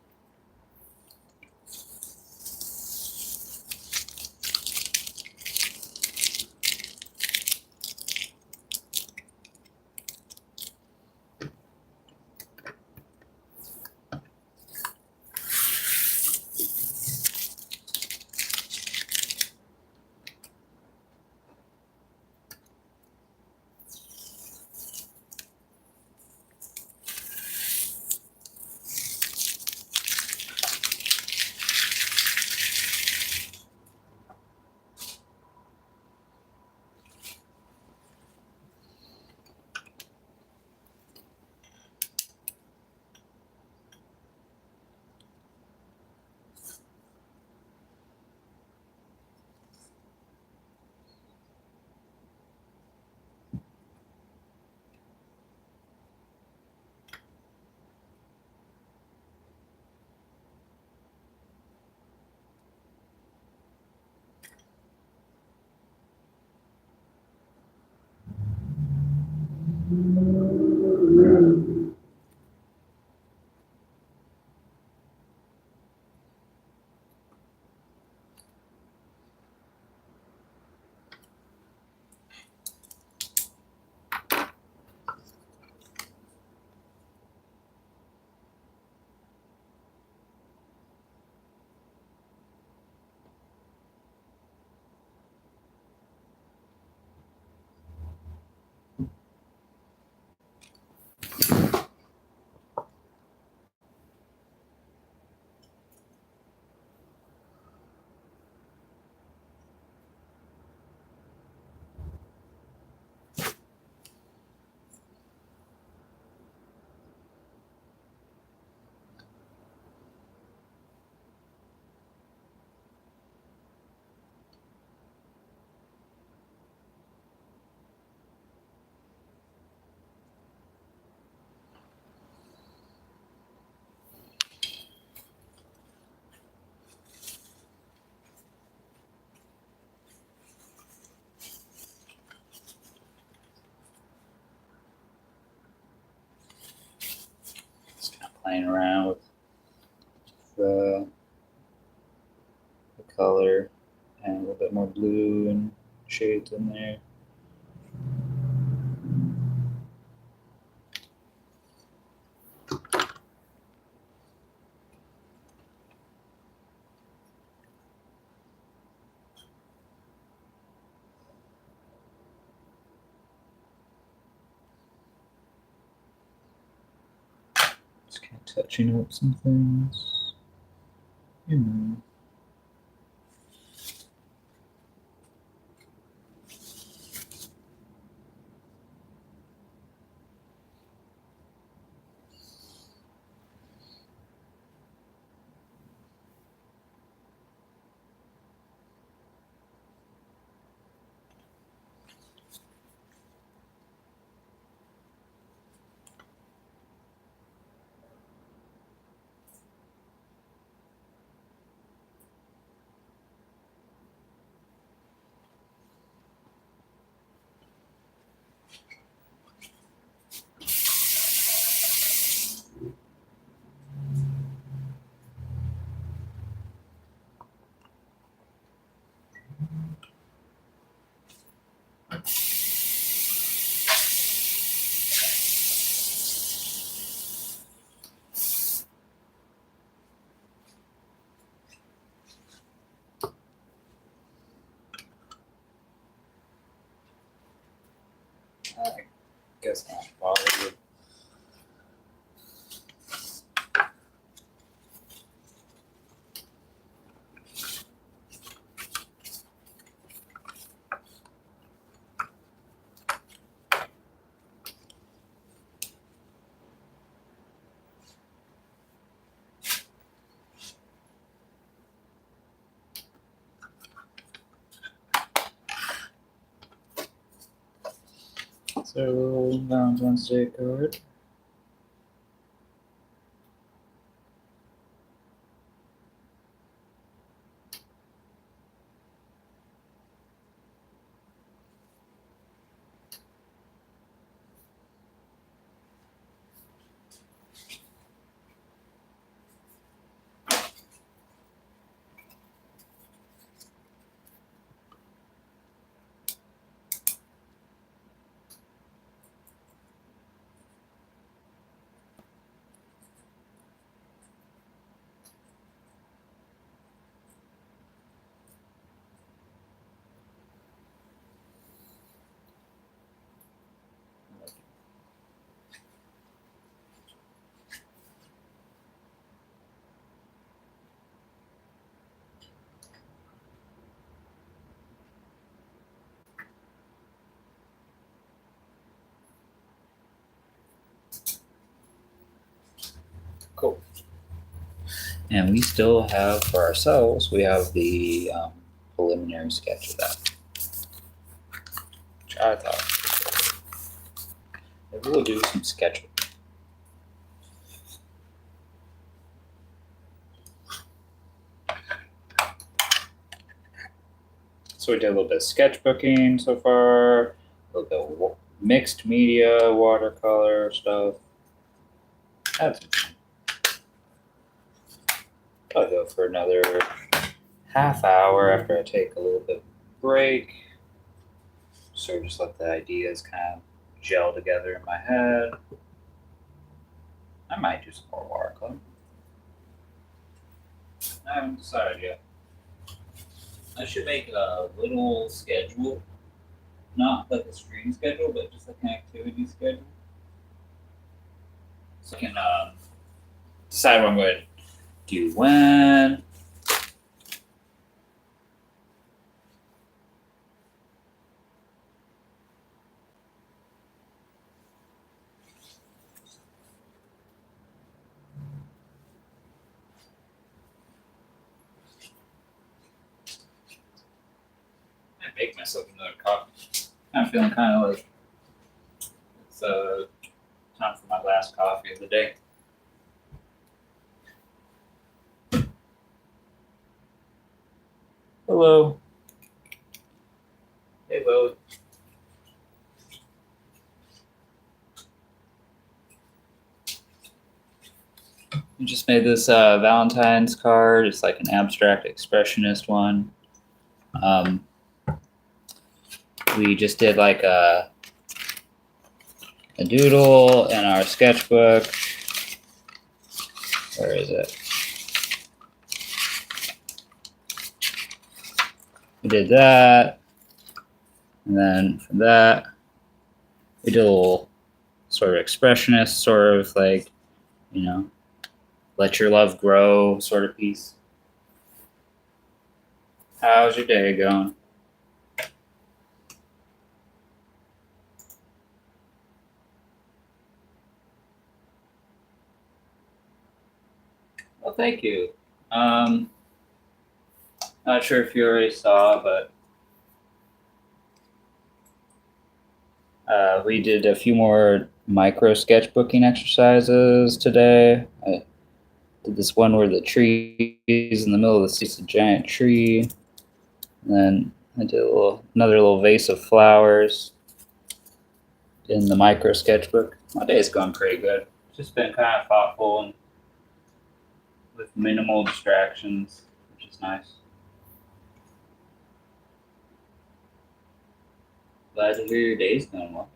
playing around with the color and a little bit more blue and shades in there. Just kind of touching up some things. You know. I guess not bothered. So Valentine's Day card. Cool. And we still have for ourselves, we have the preliminary sketch of that. Which I thought maybe we'll do some sketching. So we did a little bit of sketchbooking so far, a little bit of mixed media, watercolor stuff. That's I'll go for another half hour after I take a little bit of break. So just let the ideas kind of gel together in my head. I might do some more watercolor. I haven't decided yet. I should make a little schedule, not like a screen schedule, but just like an activity schedule. So I can decide what I'm going to do when. I make myself another coffee. I'm feeling kind of like it's time for my last coffee of the day. Hello. Hey, Will. We just made this Valentine's card. It's like an abstract expressionist one. We just did like a doodle in our sketchbook. Where is it? We did that. And then from that, we did a little sort of expressionist, sort of like, you know, let your love grow sort of piece. How's your day going? Well, thank you. Not sure if you already saw, but we did a few more micro sketchbooking exercises today. I did this one where the tree is in the middle of the sea, it's a giant tree. And then I did another little vase of flowers in the micro sketchbook. My day's gone pretty good. It's just been kind of thoughtful and with minimal distractions, which is nice. Glad to hear your day's going well.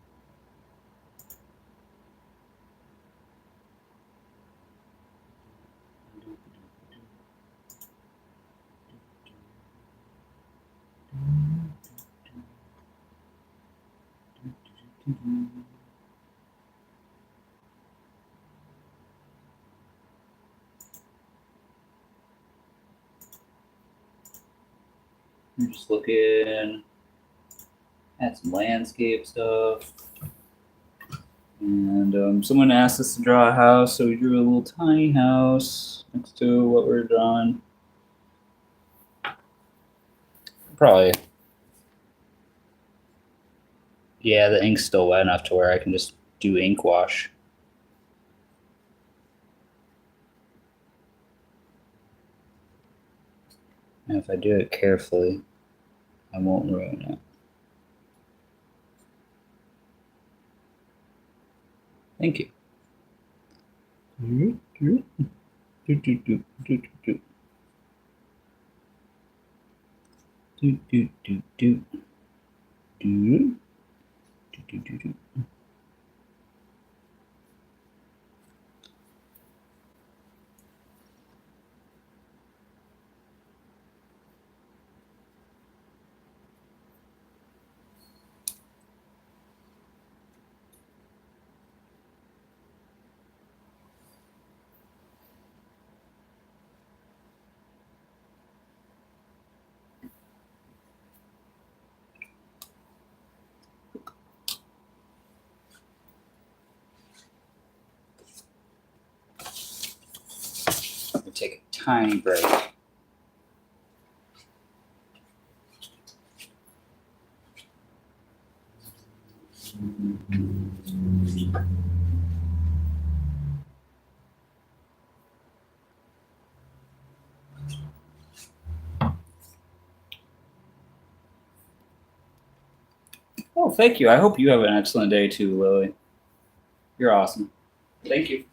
I'm just looking at some landscape stuff. And someone asked us to draw a house, so we drew a little tiny house next to what we're drawing. Probably. Yeah, the ink's still wet enough to where I can just do ink wash. And if I do it carefully, I won't ruin it. Thank you. We'll take a tiny break. Oh, thank you. I hope you have an excellent day too, Lily. You're awesome. Thank you.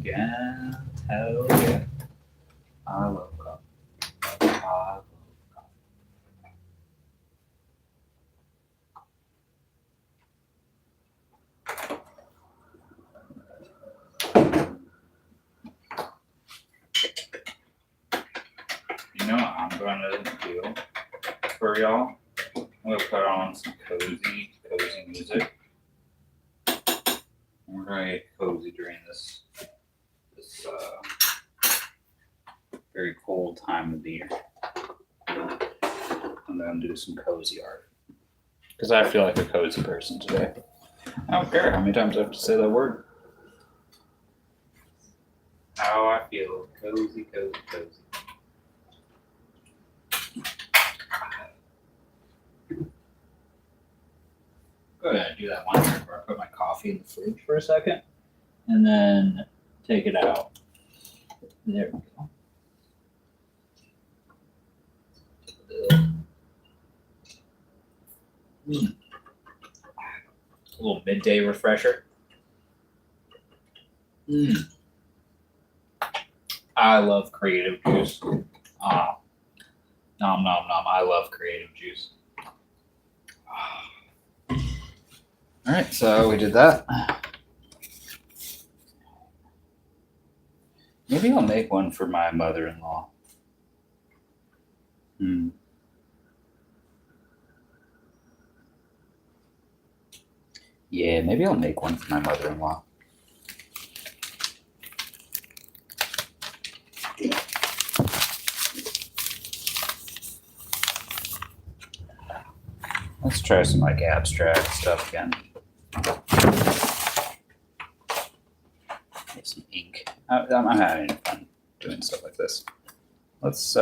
yeah. Hell yeah. I love coffee. I love You know what I'm going to do for y'all? I'm going to put on some cozy music. We're going to get cozy during this very cold time of the year. And then do some cozy art. Because I feel like a cozy person today. I don't care how many times I have to say that word. How I feel. Cozy. Go ahead and do that one here where I put my coffee in the fridge for a second. And then take it out. There we go. A little midday refresher. I love creative juice. Nom nom nom. I love creative juice. All right, so we did that. Maybe I'll make one for my mother-in-law. Yeah, maybe I'll make one for my mother-in-law. Let's try some like abstract stuff again. Get some ink. I'm having fun doing stuff like this. Let's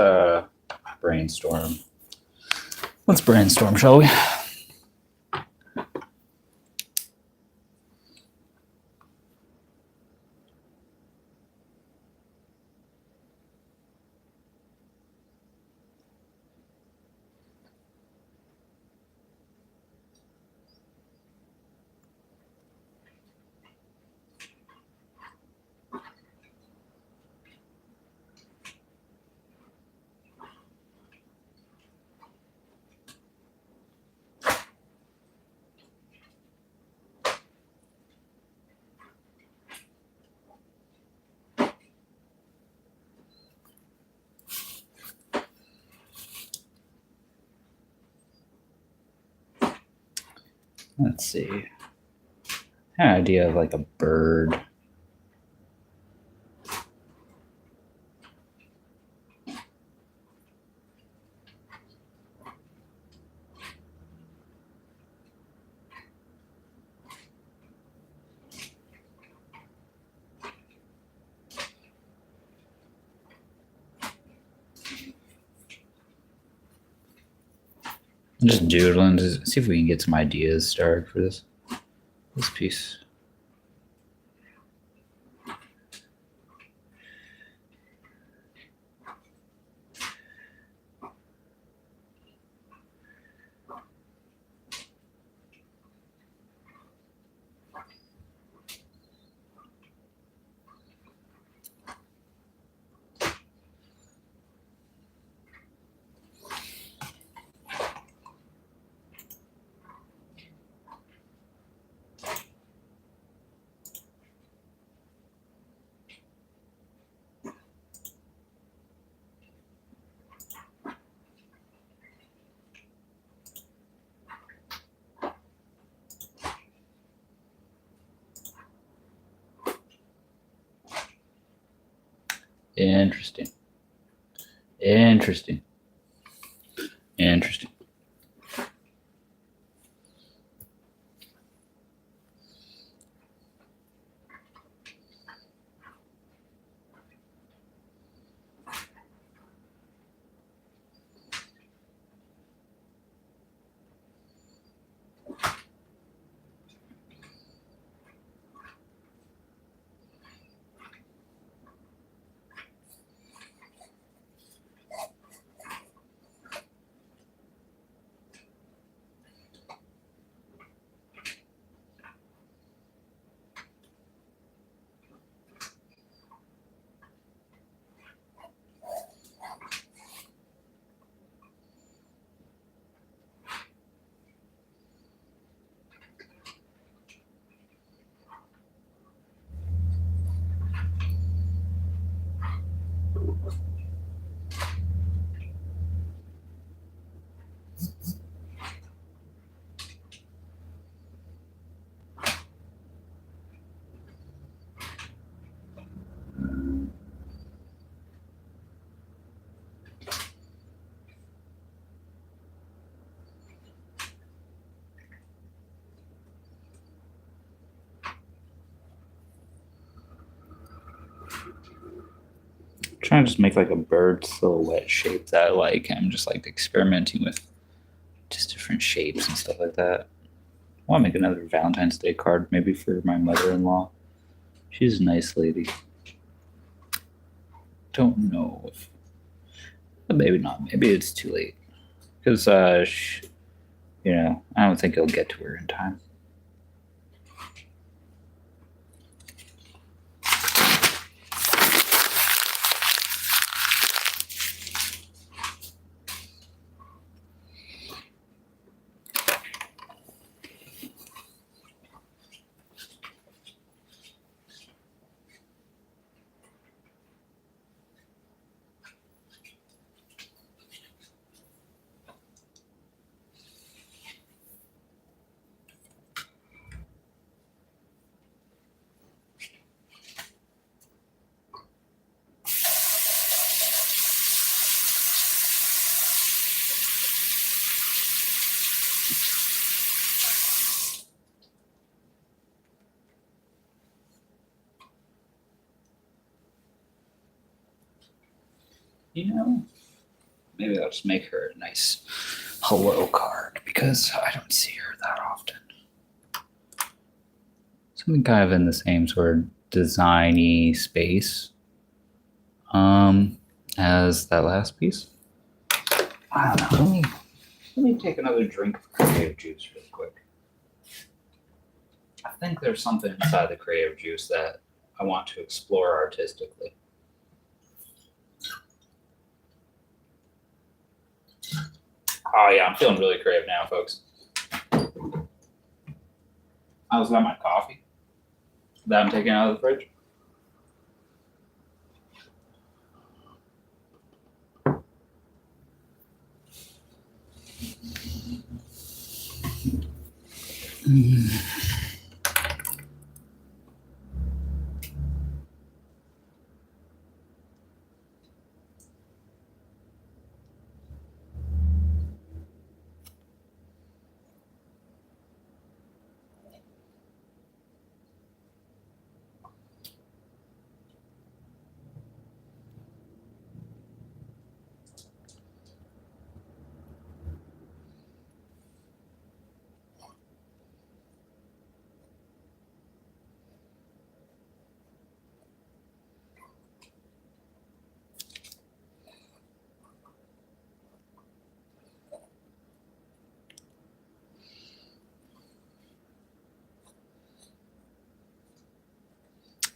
brainstorm. Let's brainstorm, shall we? Let's see. I had an idea of like a bird. I'm just doodling to see if we can get some ideas started for this piece. Interesting. trying to just make like a bird silhouette shape that I like. I'm just like experimenting with just different shapes and stuff like that. I want to make another Valentine's Day card, maybe for my mother-in-law. She's a nice lady. Don't know if, maybe not. Maybe it's too late because you know, I don't think it'll get to her in time. You know, maybe I'll just make her a nice hello card because I don't see her that often. Something kind of in the same sort of designy space as that last piece. I don't know. Let me take another drink of creative juice really quick. I think there's something inside the creative juice that I want to explore artistically. Oh yeah, I'm feeling really creative now, folks. I was got my coffee that I'm taking out of the fridge.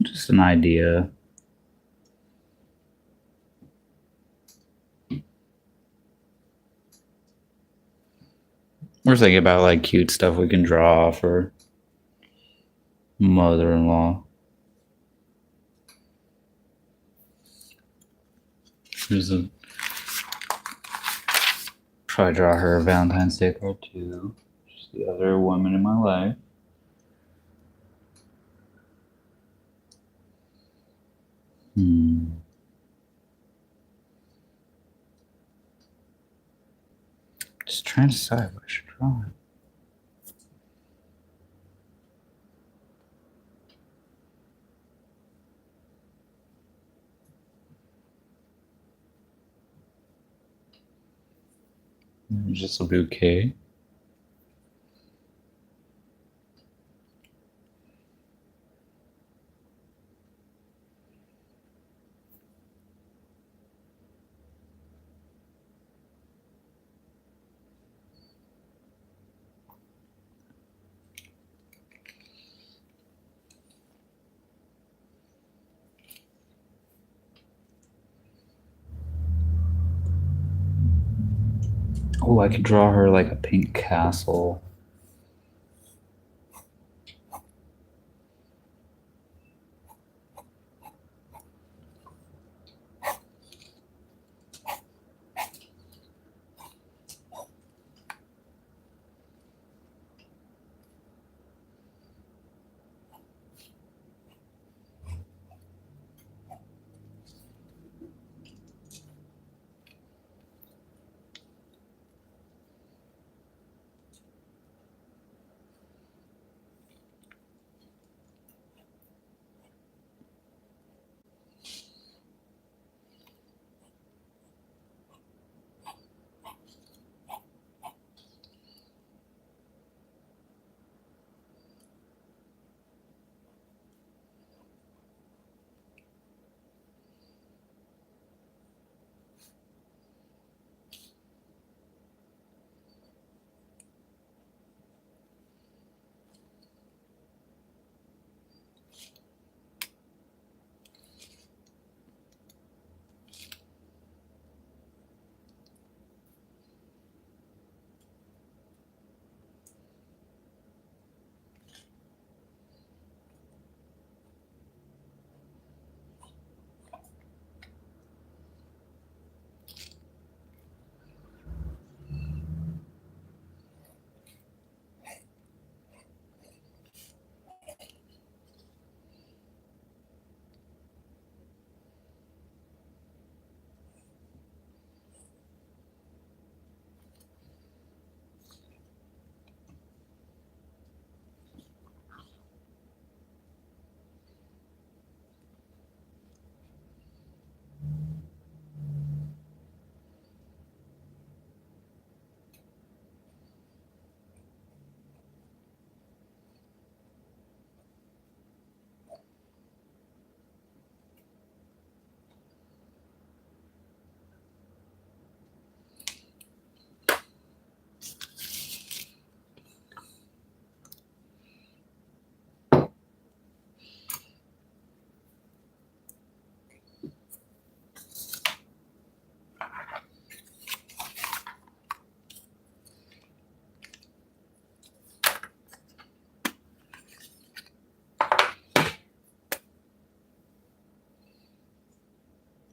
Just an idea. We're thinking about like cute stuff we can draw for mother-in-law. There's a try to draw her a Valentine's Day card too. She's the other woman in my life. Just trying to decide what I should draw. Just a bouquet. Oh, I could draw her like a pink castle.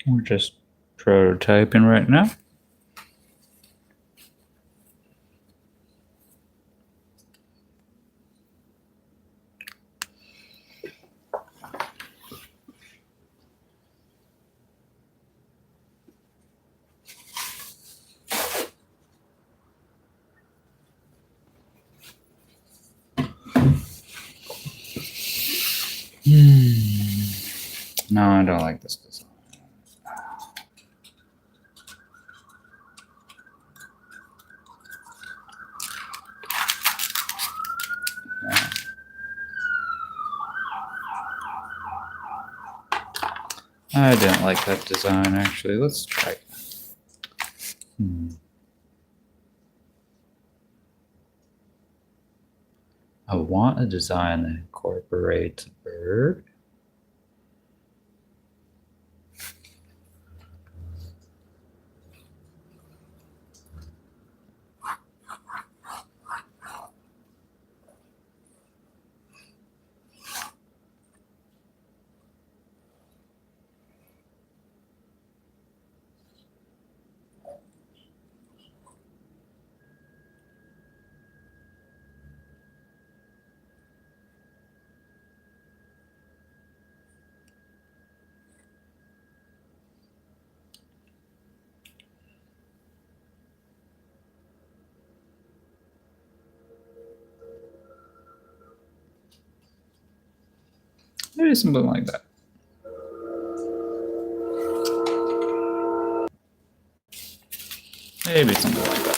We're just prototyping right now. No, I don't like this design. Yeah. I didn't like that design, actually. Let's try it. I want a design that incorporates a bird. Maybe something like that. Maybe something like that.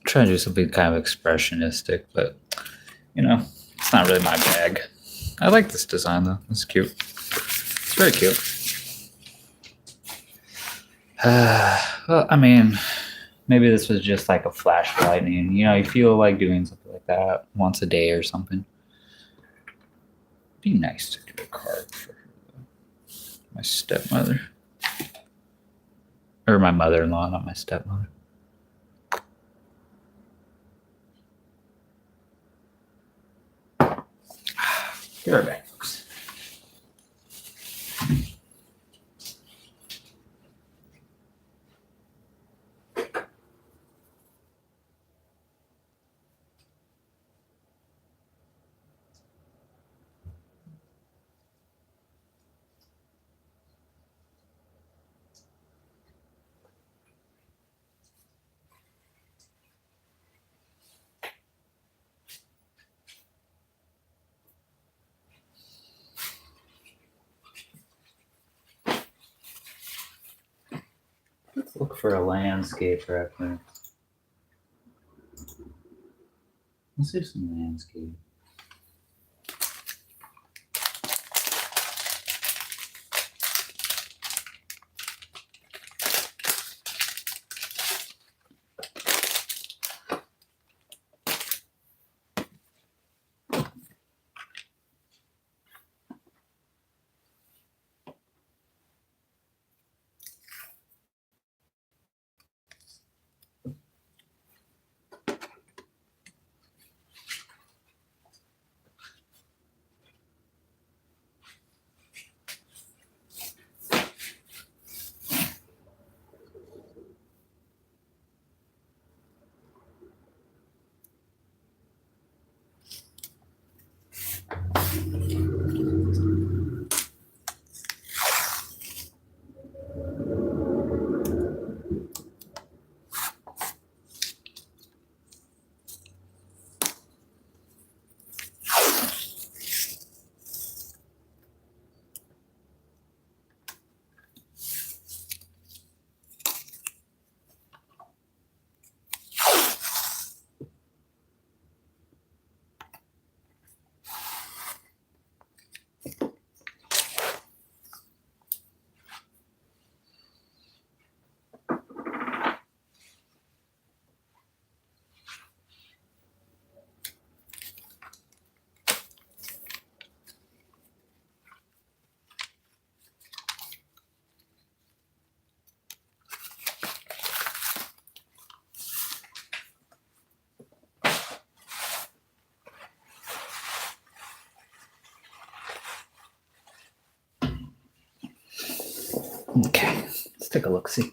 Trying to do something kind of expressionistic, but it's not really my bag. I like this design though. It's cute. It's very cute. Well, I mean, maybe this was just like a flash of lightning. You feel like doing something like that once a day or something. Be nice to do a card for her, my stepmother. Or my mother-in-law, not my stepmother. Be right back, folks. for a landscape reference. Let's do some landscape. Okay, let's take a look. See.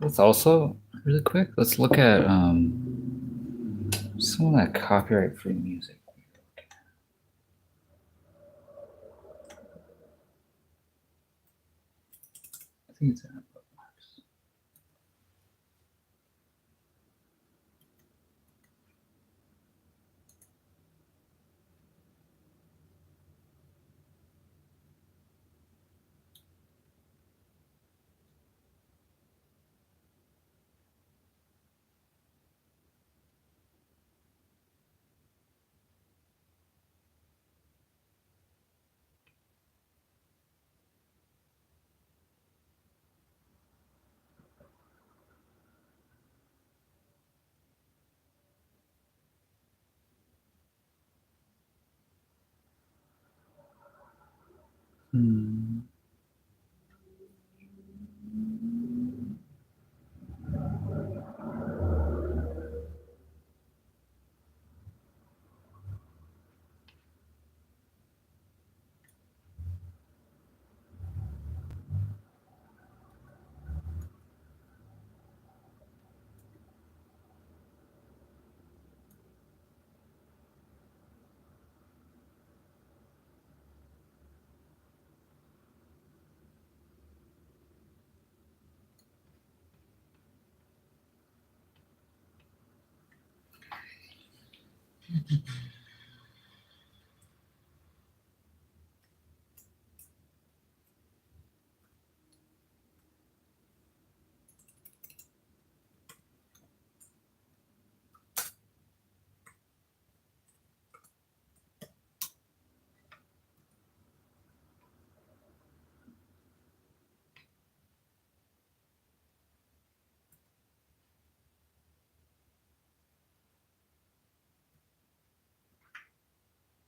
Let's also really quick. Let's look at some of that copyright-free music. I think it's in our bookmarks.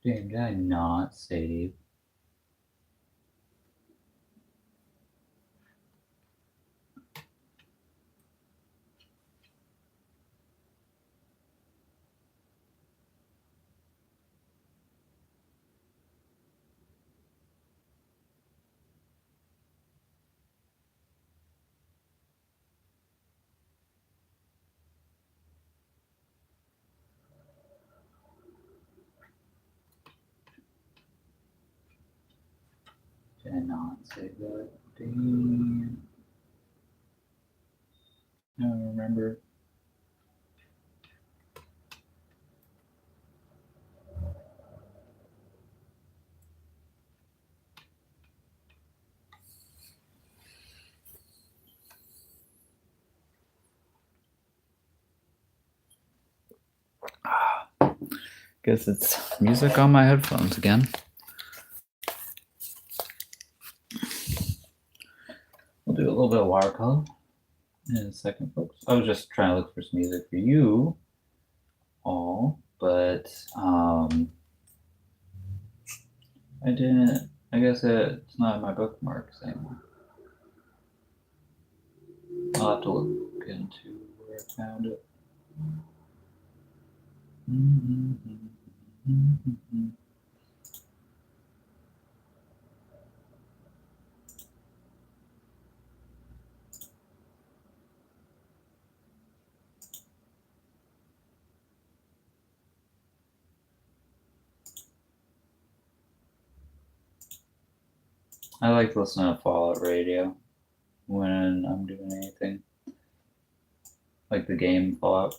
Damn, did I not save? Did I not save that? Damn. I don't remember. Guess it's music on my headphones again. We'll do a little bit of watercolor in a second, folks. I was just trying to look for some music for you all, but I didn't. I guess it's not in my bookmarks anymore. I'll have to look into where I found it. I like listening to Fallout radio when I'm doing anything. Like the game Fallout.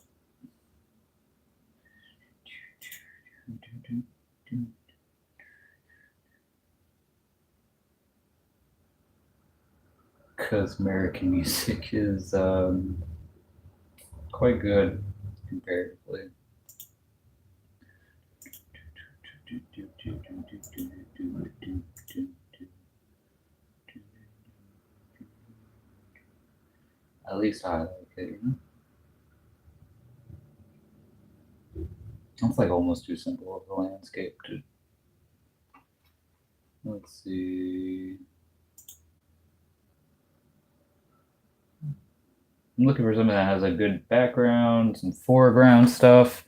Because American music is quite good comparatively. At least I like it, you know? It's like almost too simple of a landscape to. Let's see. I'm looking for something that has a good background, some foreground stuff.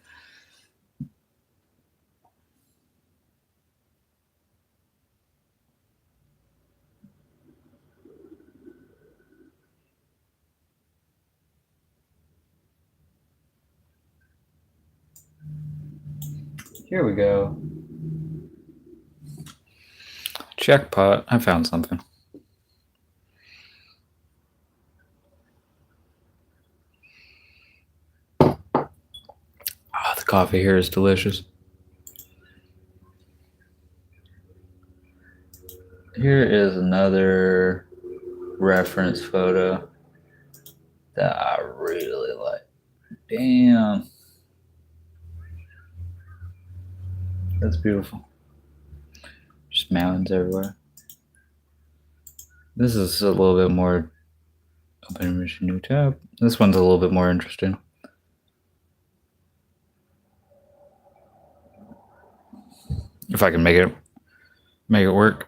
Here we go. Jackpot. I found something. Oh, the coffee here is delicious. Here is another reference photo that I really like. Damn. That's beautiful. Just mountains everywhere. This is a little bit more. Open image, new tab. This one's a little bit more interesting. If I can make it work.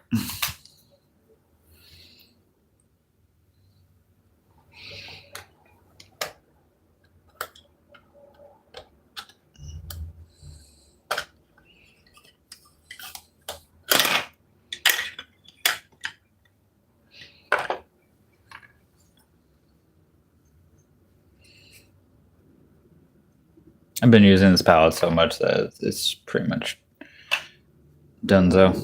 I've been using this palette so much that it's pretty much donezo.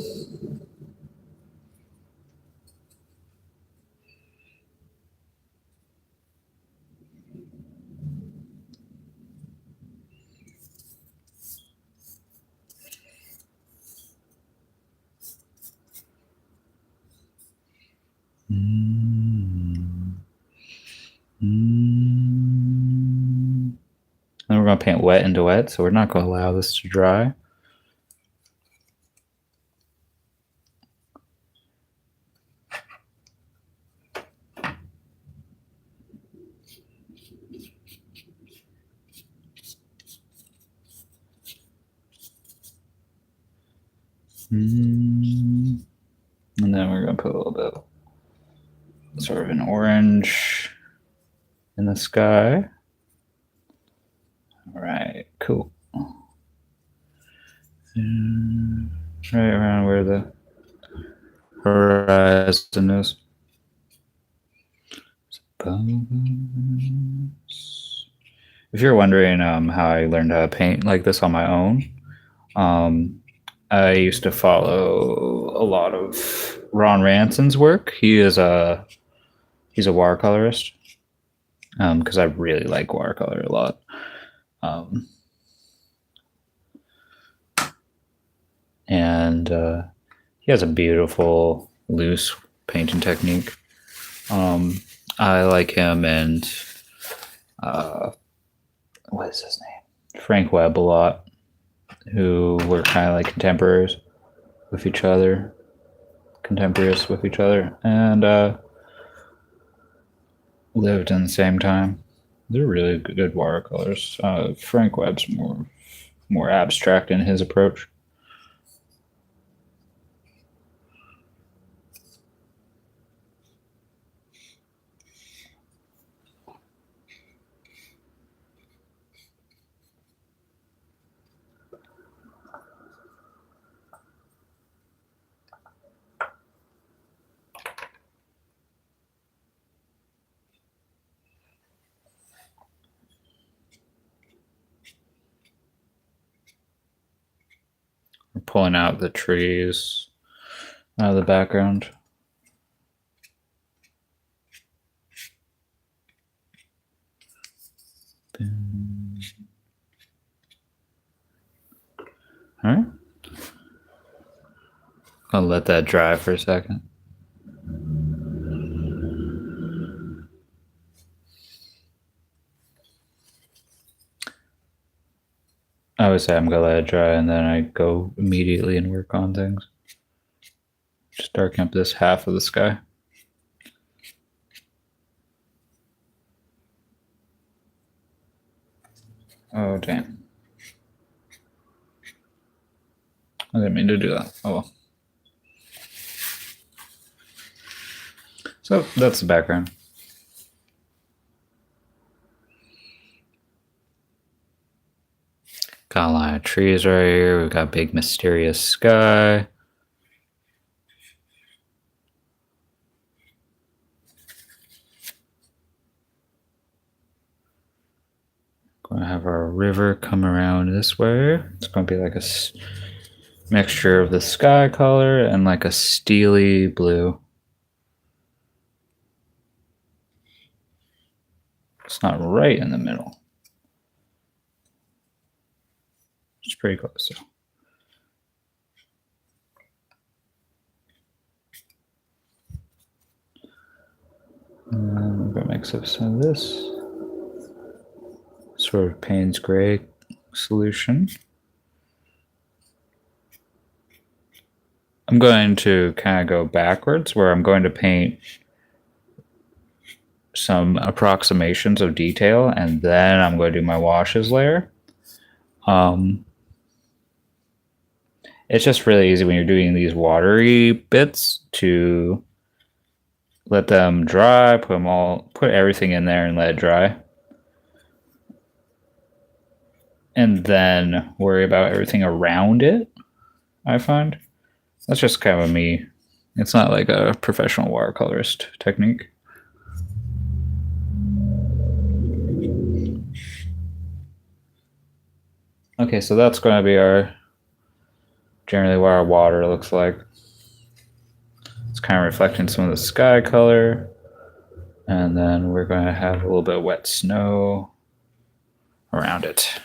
And we're going to paint wet into wet, so we're not going to allow this to dry. And then we're going to put a little bit of sort of an orange in the sky. All right, cool. Right around where the horizon is. If you're wondering how I learned how to paint like this on my own, I used to follow a lot of Ron Ranson's work. He's a watercolorist because I really like watercolor a lot. And he has a beautiful loose painting technique. I like him and what is his name? Frank Webb a lot. who were kind of like contemporaries with each other, and lived in the same time. They're really good watercolors. Frank Webb's more abstract in his approach. We're pulling out the trees out of the background. All right. I'll let that dry for a second. I would say I'm gonna let it dry and then I go immediately and work on things. Just darken up this half of the sky. Oh, damn. I didn't mean to do that. Oh well. So that's the background. Got a line of trees right here. We've got big mysterious sky. Gonna have our river come around this way. It's gonna be like a mixture of the sky color and like a steely blue. It's not right in the middle. It's pretty close. So. And we're gonna mix up some of this sort of Payne's gray solution. I'm going to kind of go backwards where I'm going to paint some approximations of detail and then I'm going to do my washes layer. It's just really easy when you're doing these watery bits to let them dry, put everything in there and let it dry. And then worry about everything around it, I find. That's just kind of me. It's not like a professional watercolorist technique. Okay, so that's going to be generally what our water looks like. It's kind of reflecting some of the sky color. And then we're going to have a little bit of wet snow around it.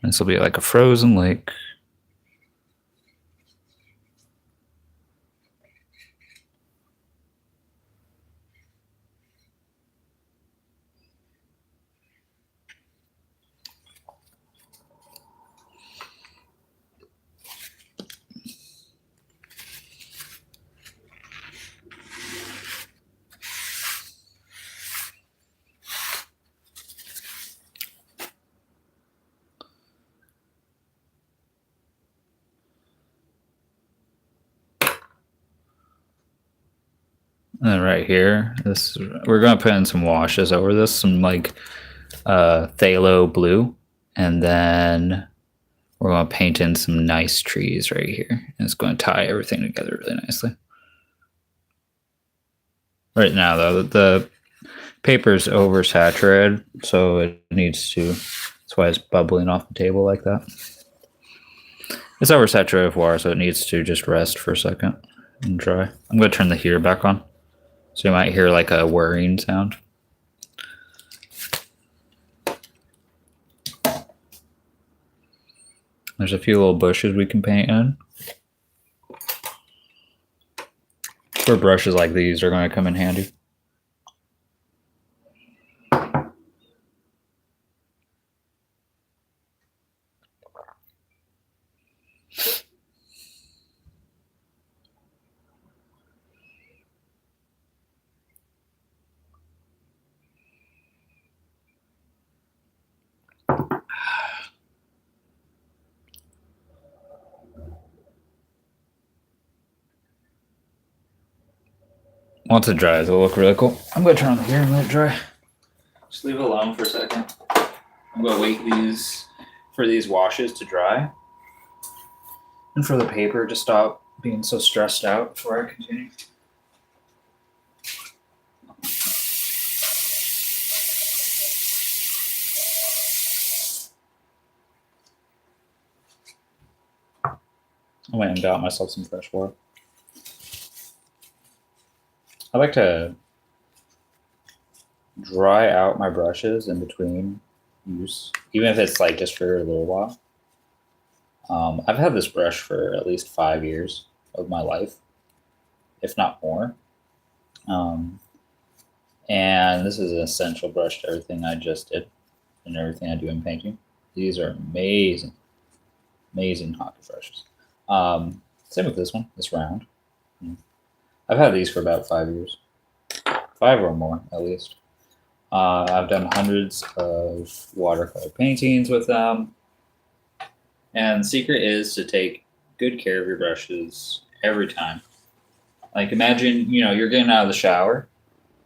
This will be like a frozen lake. And then right here, we're going to put in some washes over this, some like phthalo blue, and then we're going to paint in some nice trees right here. And it's going to tie everything together really nicely. Right now, though, the paper's oversaturated, so it needs to, that's why it's bubbling off the table like that. It's oversaturated with water, so it needs to just rest for a second and dry. I'm going to turn the heater back on. So you might hear like a whirring sound. There's a few little bushes we can paint in. For brushes like these are going to come in handy. Once it dries, it'll look really cool. I'm gonna turn on the heater and let it dry. Just leave it alone for a second. I'm gonna wait for these washes to dry, and for the paper to stop being so stressed out before I continue. I went and got myself some fresh water. I like to dry out my brushes in between use, even if it's like just for a little while. I've had this brush for at least 5 years of my life, if not more. And this is an essential brush to everything I just did and everything I do in painting. These are amazing, amazing hockey brushes. Same with this one, this round. I've had these for about 5 years, 5 or more at least. I've done hundreds of watercolor paintings with them. And the secret is to take good care of your brushes every time. Like imagine, you're getting out of the shower.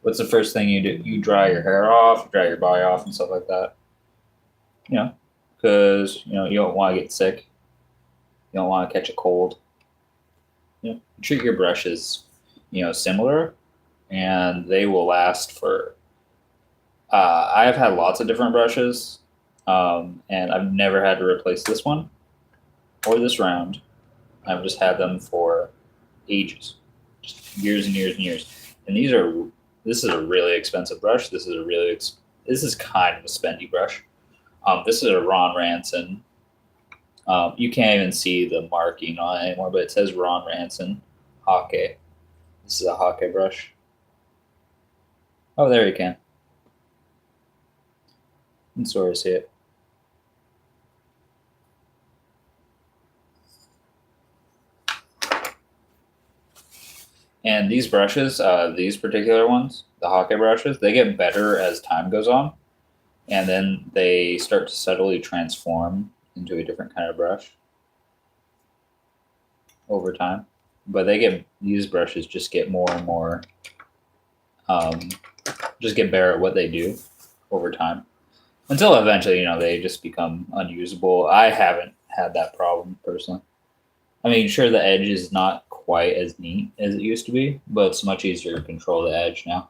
What's the first thing you do? You dry your hair off, dry your body off and stuff like that. Because, you don't want to get sick. You don't want to catch a cold. Treat your brushes, similar, and they will last for. I've had lots of different brushes, and I've never had to replace this one or this round. I've just had them for ages, just years and years and years. And this is a really expensive brush. This is kind of a spendy brush. This is a Ron Ranson. You can't even see the marking on it anymore, but it says Ron Ranson Hockey. This is a hockey brush. Oh, there you can. You can sort of see it. And these brushes, these particular ones, the hockey brushes, they get better as time goes on. And then they start to subtly transform into a different kind of brush over time. But these brushes just get more and more, just get better at what they do over time. Until eventually, they just become unusable. I haven't had that problem personally. I mean, sure, the edge is not quite as neat as it used to be, but it's much easier to control the edge now.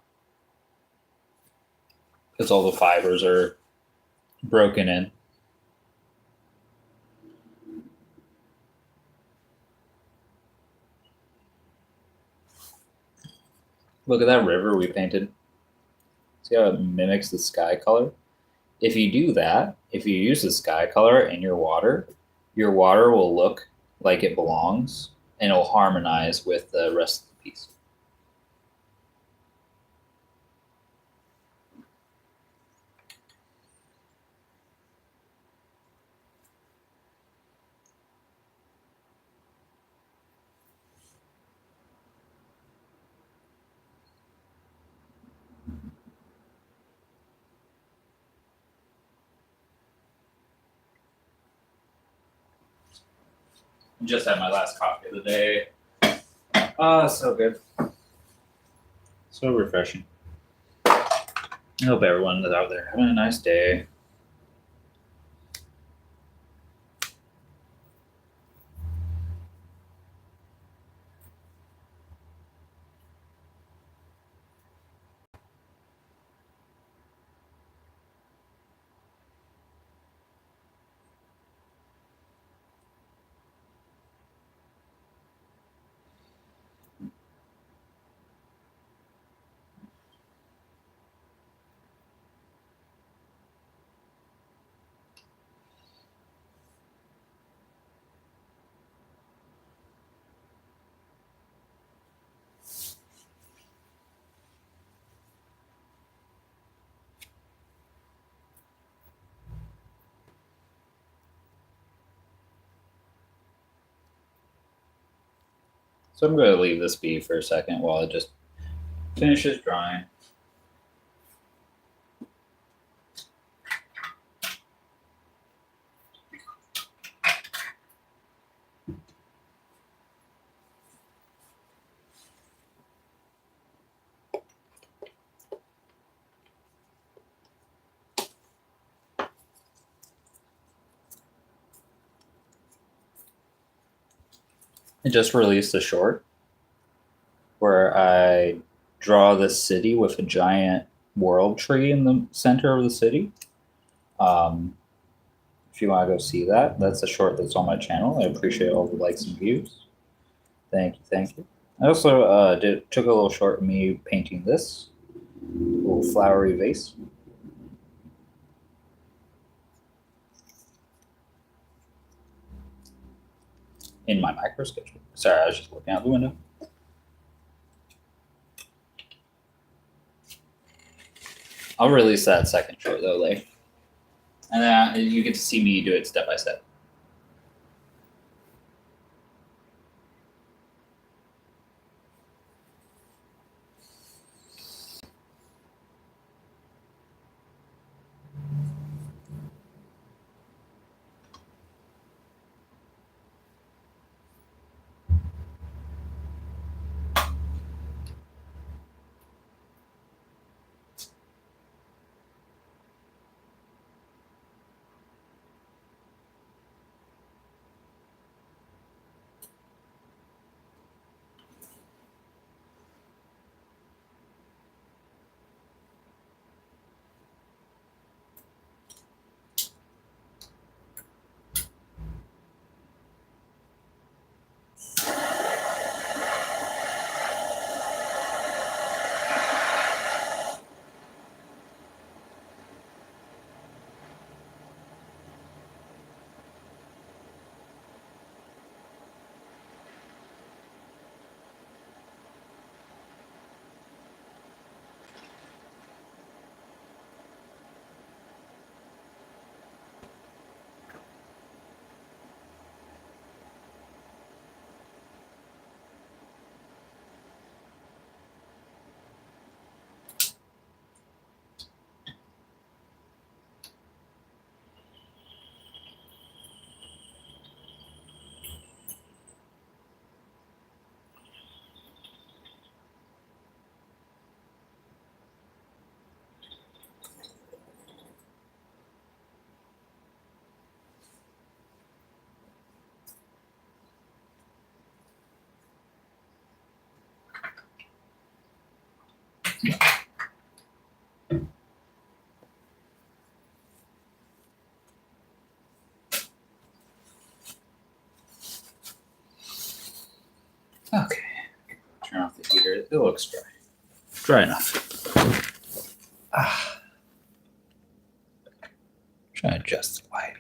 Because all the fibers are broken in. Look at that river we painted. See how it mimics the sky color? If you do that, if you use the sky color in your water will look like it belongs and it'll harmonize with the rest of the piece. Just had my last coffee of the day. So good. So refreshing. I hope everyone is out there having a nice day. So I'm going to leave this be for a second while it just finishes drying. I just released a short where I draw the city with a giant world tree in the center of the city. If you want to go see that, that's a short that's on my channel. I appreciate all the likes and views. Thank you, thank you. I also took a little short of me painting this little flowery vase. In my micro sketchbook. Sorry, I was just looking out the window. I'll release that second short though later. And then you get to see me do it step by step. Okay. Turn off the heater. It looks dry. Dry enough. Try to adjust the light.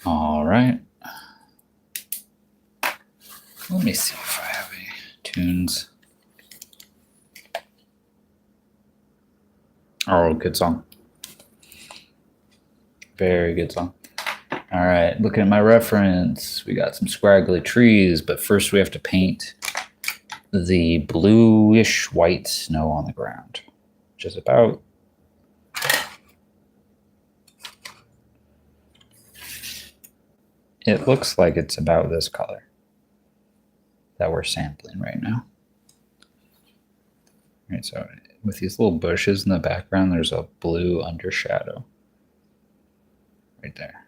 All right. Let me see if I have any tunes. Oh, good song. Very good song. All right, looking at my reference, we got some scraggly trees, but first we have to paint the bluish white snow on the ground, which is about it looks like it's about this color that we're sampling right now. All right, so with these little bushes in the background, there's a blue undershadow right there.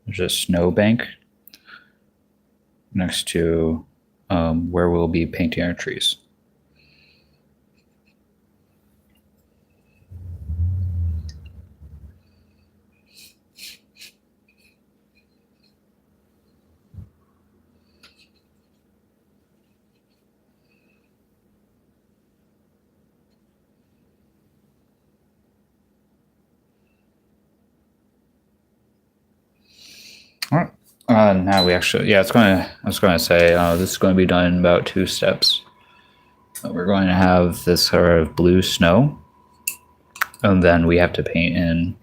There's a snowbank next to where we'll be painting our trees. All right. Now we actually, yeah, I was going to say, this is going to be done in about 2 steps. We're going to have this sort of blue snow, and then we have to paint in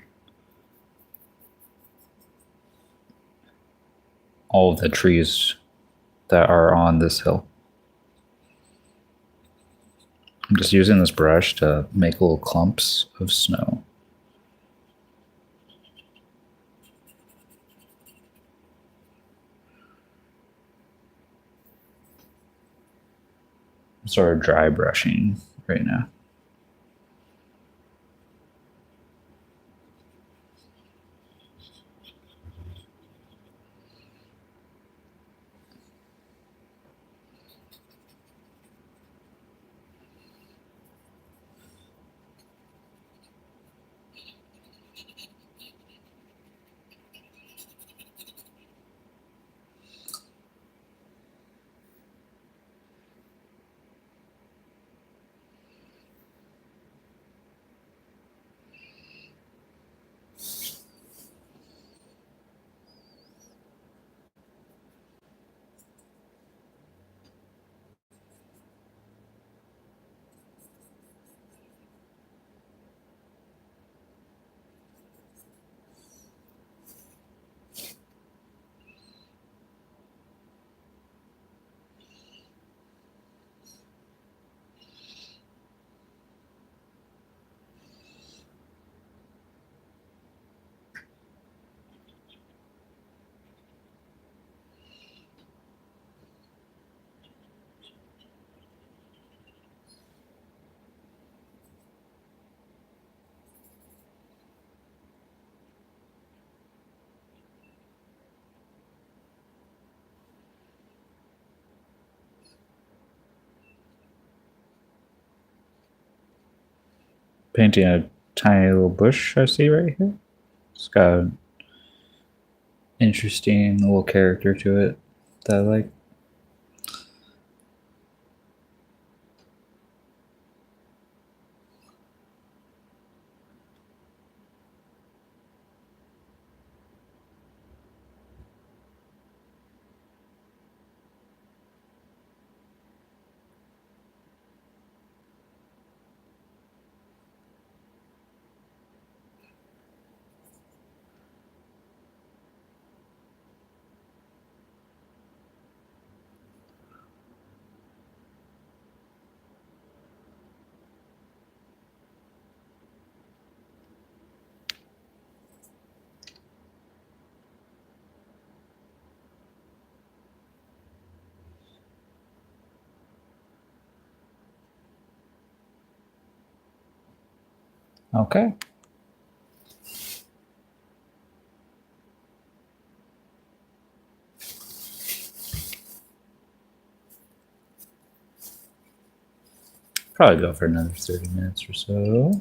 all of the trees that are on this hill. I'm just using this brush to make little clumps of snow. I'm sort of dry brushing right now. painting a tiny little bush I see right here. It's got an interesting little character to it that I like. Okay. Probably go for another 30 minutes or so.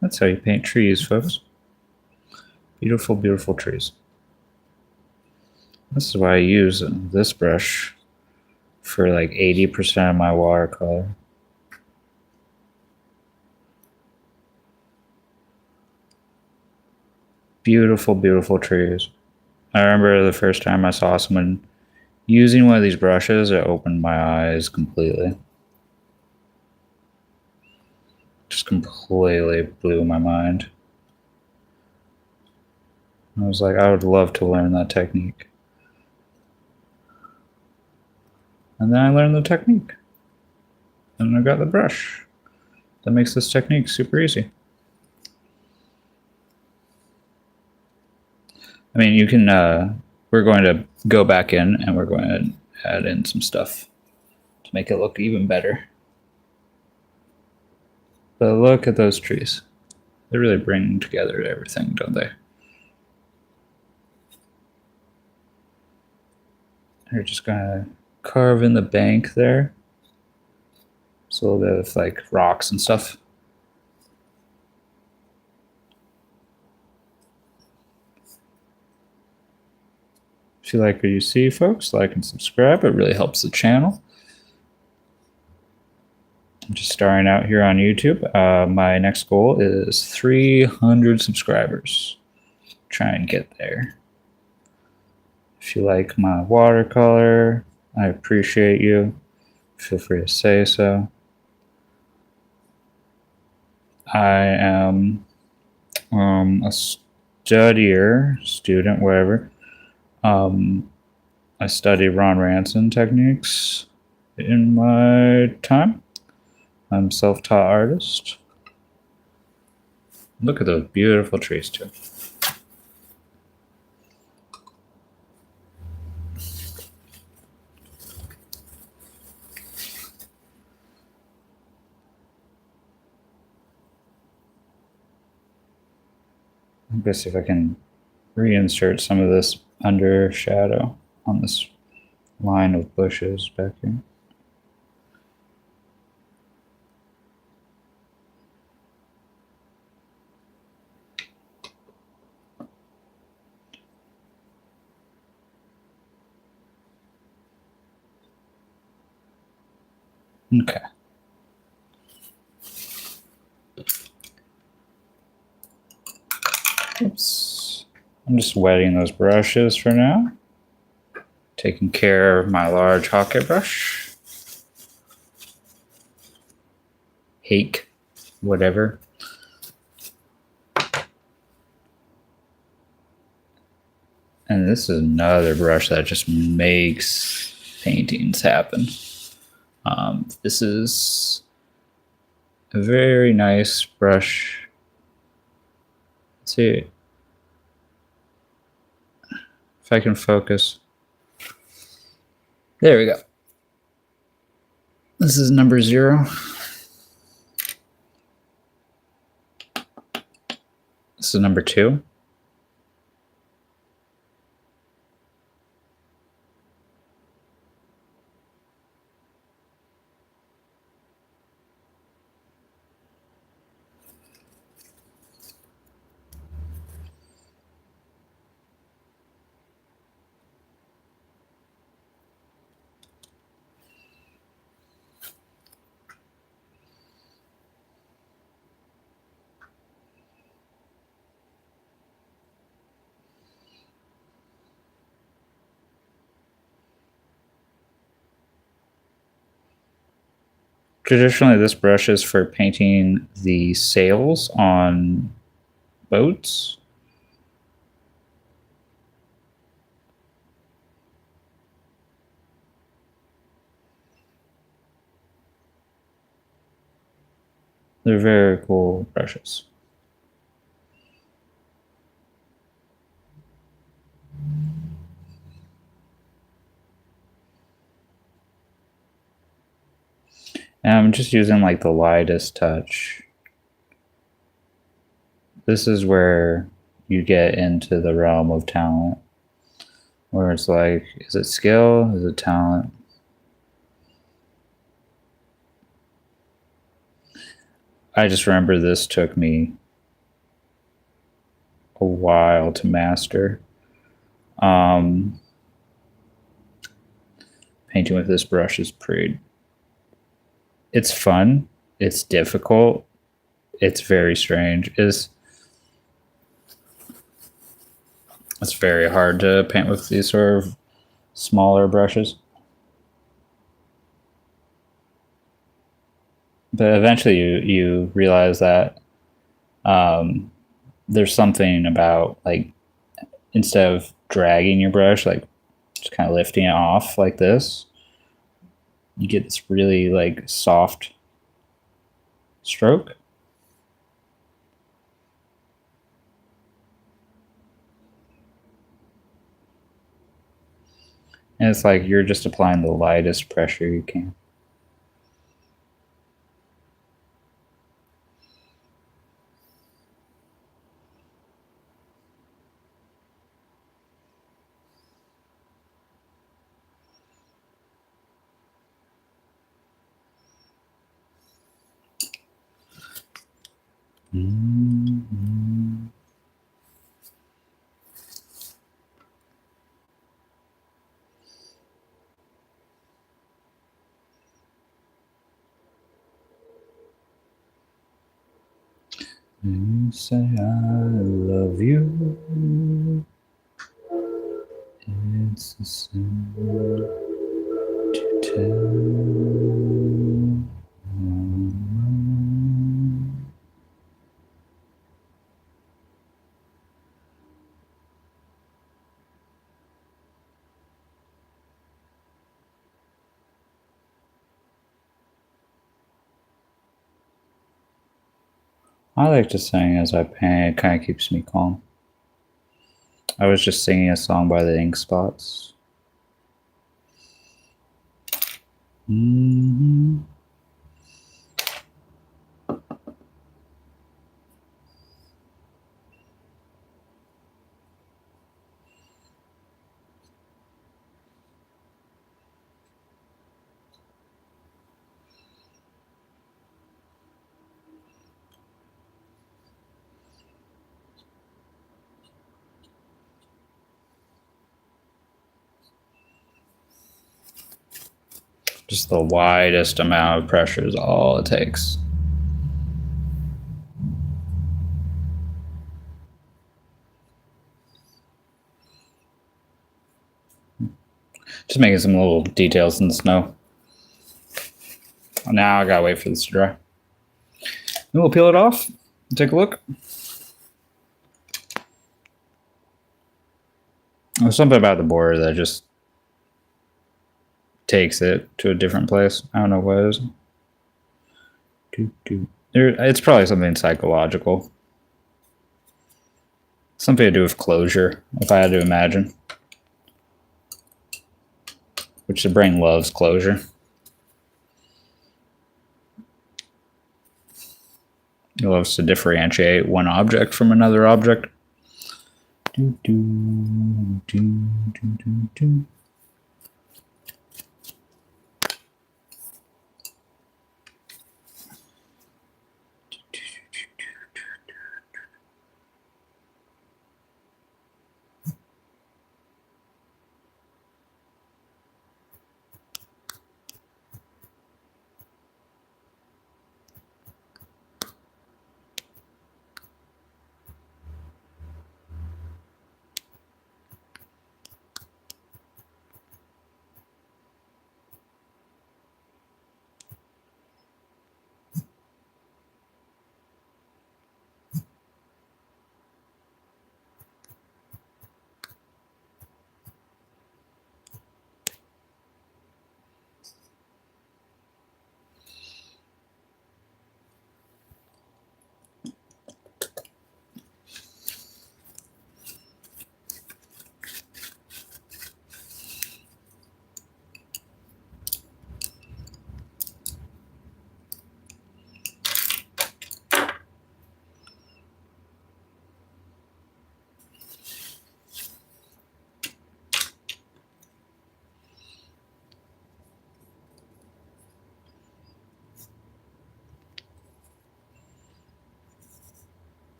That's how you paint trees, folks. Beautiful, beautiful trees. This is why I use this brush for like 80% of my watercolor. Beautiful, beautiful trees. I remember the first time I saw someone using one of these brushes, it opened my eyes completely. Just completely blew my mind. I was like, I would love to learn that technique. And then I learned the technique. And I got the brush. That makes this technique super easy. I mean, you can, we're going to go back in and we're going to add in some stuff to make it look even better. But look at those trees. They really bring together everything, don't they? We're just gonna carve in the bank there. It's a little bit of like rocks and stuff. If you like what you see, folks, like and subscribe. It really helps the channel. I'm just starting out here on YouTube. My next goal is 300 subscribers. Try and get there. If you like my watercolor, I appreciate you. Feel free to say so. I am a student, whatever. I study Ron Ranson techniques in my time. I'm a self-taught artist. Look at those beautiful trees too. I'm gonna see if I can reinsert some of this under shadow on this line of bushes back here. Okay. Oops. I'm just wetting those brushes for now. Taking care of my large Hocket brush. Hake, whatever. And this is another brush that just makes paintings happen. This is a very nice brush. Let's see if I can focus. There we go. This is number 0. This is number 2. Traditionally, this brush is for painting the sails on boats. They're very cool brushes. And I'm just using like the lightest touch. This is where you get into the realm of talent, where it's like, is it skill? Is it talent? I just remember this took me a while to master. Painting with this brush is pretty. It's fun. It's difficult. It's very strange. It's very hard to paint with these sort of smaller brushes. But eventually you realize that there's something about, like, instead of dragging your brush, like just kind of lifting it off like this, you get this really like soft stroke. And it's like you're just applying the lightest pressure you can. Mm-hmm. You say I love you. It's a sin to tell. I like to sing as I paint. It kind of keeps me calm. I was just singing a song by the Ink Spots. Mm-hmm. Just the widest amount of pressure is all it takes. Just making some little details in the snow. Now I gotta wait for this to dry. Then we'll peel it off and take a look. There's something about the border that just takes it to a different place. I don't know what it is. It's probably something psychological. Something to do with closure, if I had to imagine. Which the brain loves closure. It loves to differentiate one object from another object.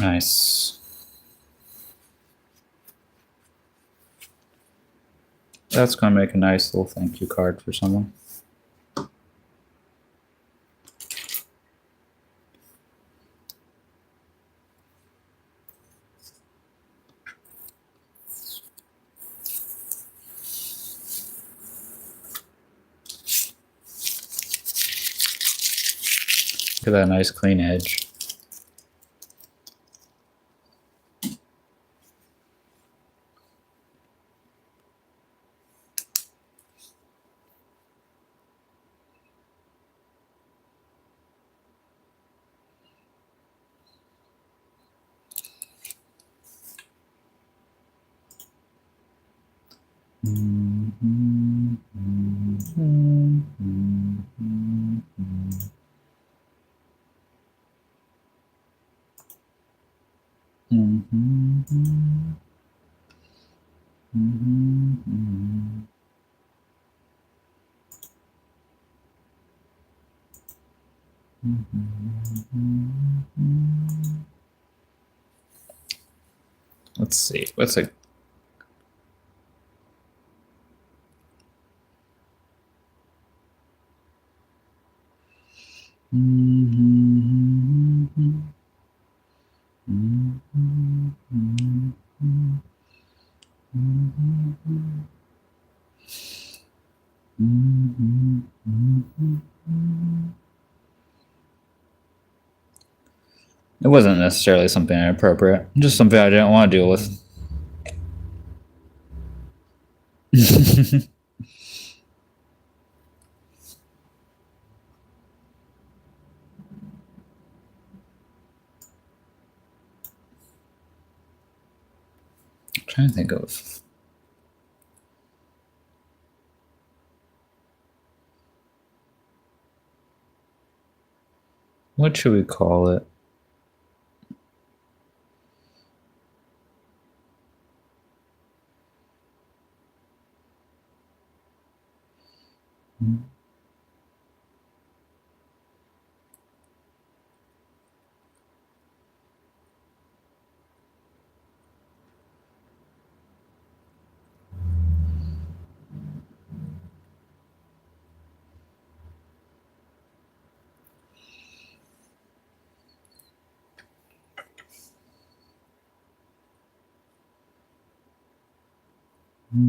Nice. That's going to make a nice little thank you card for someone. Look at that nice clean edge. Let's see. What's a It wasn't necessarily something inappropriate, just something I didn't want to deal with. I'm trying to think of what should we call it? Ooh,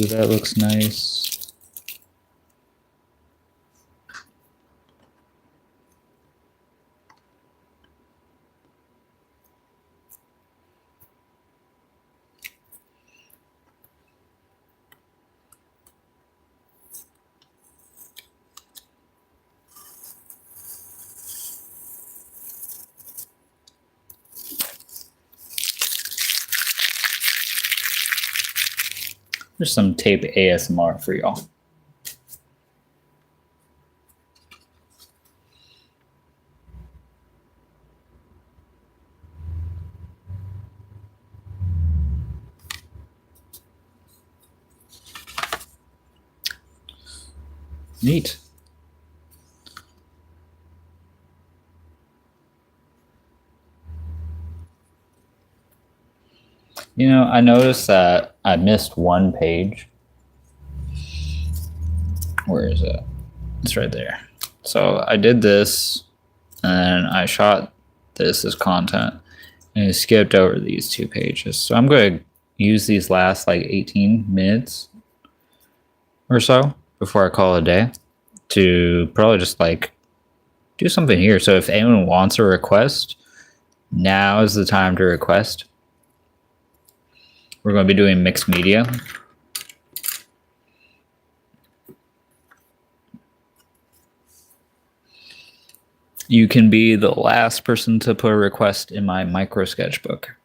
that looks nice. There's some tape ASMR for y'all. Neat. You know, I noticed that I missed one page. Where is it? It's right there. So I did this, and I shot this as content, and I skipped over these 2 pages. So I'm going to use these last like 18 minutes or so before I call it a day to probably just like do something here. So if anyone wants a request, now is the time to request. We're going to be doing mixed media. You can be the last person to put a request in my micro sketchbook.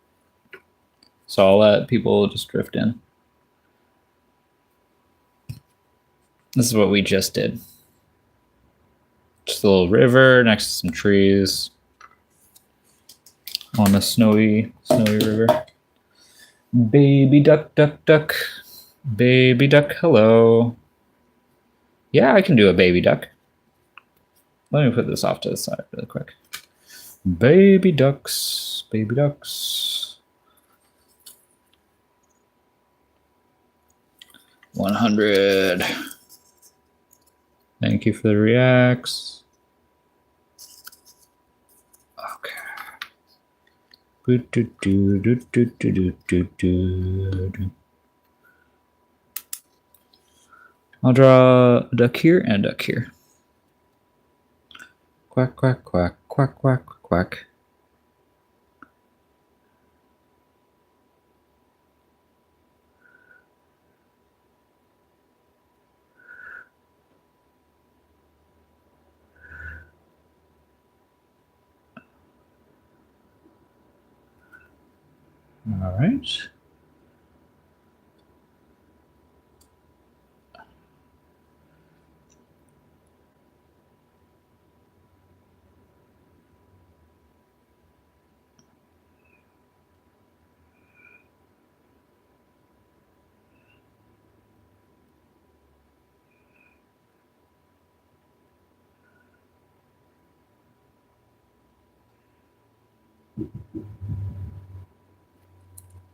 So I'll let people just drift in. This is what we just did. Just a little river next to some trees on a snowy river. Baby duck, duck, duck. Baby duck, hello. Yeah, I can do a baby duck. Let me put this off to the side really quick. Baby ducks, baby ducks. 100. Thank you for the reacts. Okay. I'll draw a duck here and a duck here. Quack, quack, quack, quack, quack, quack. All right.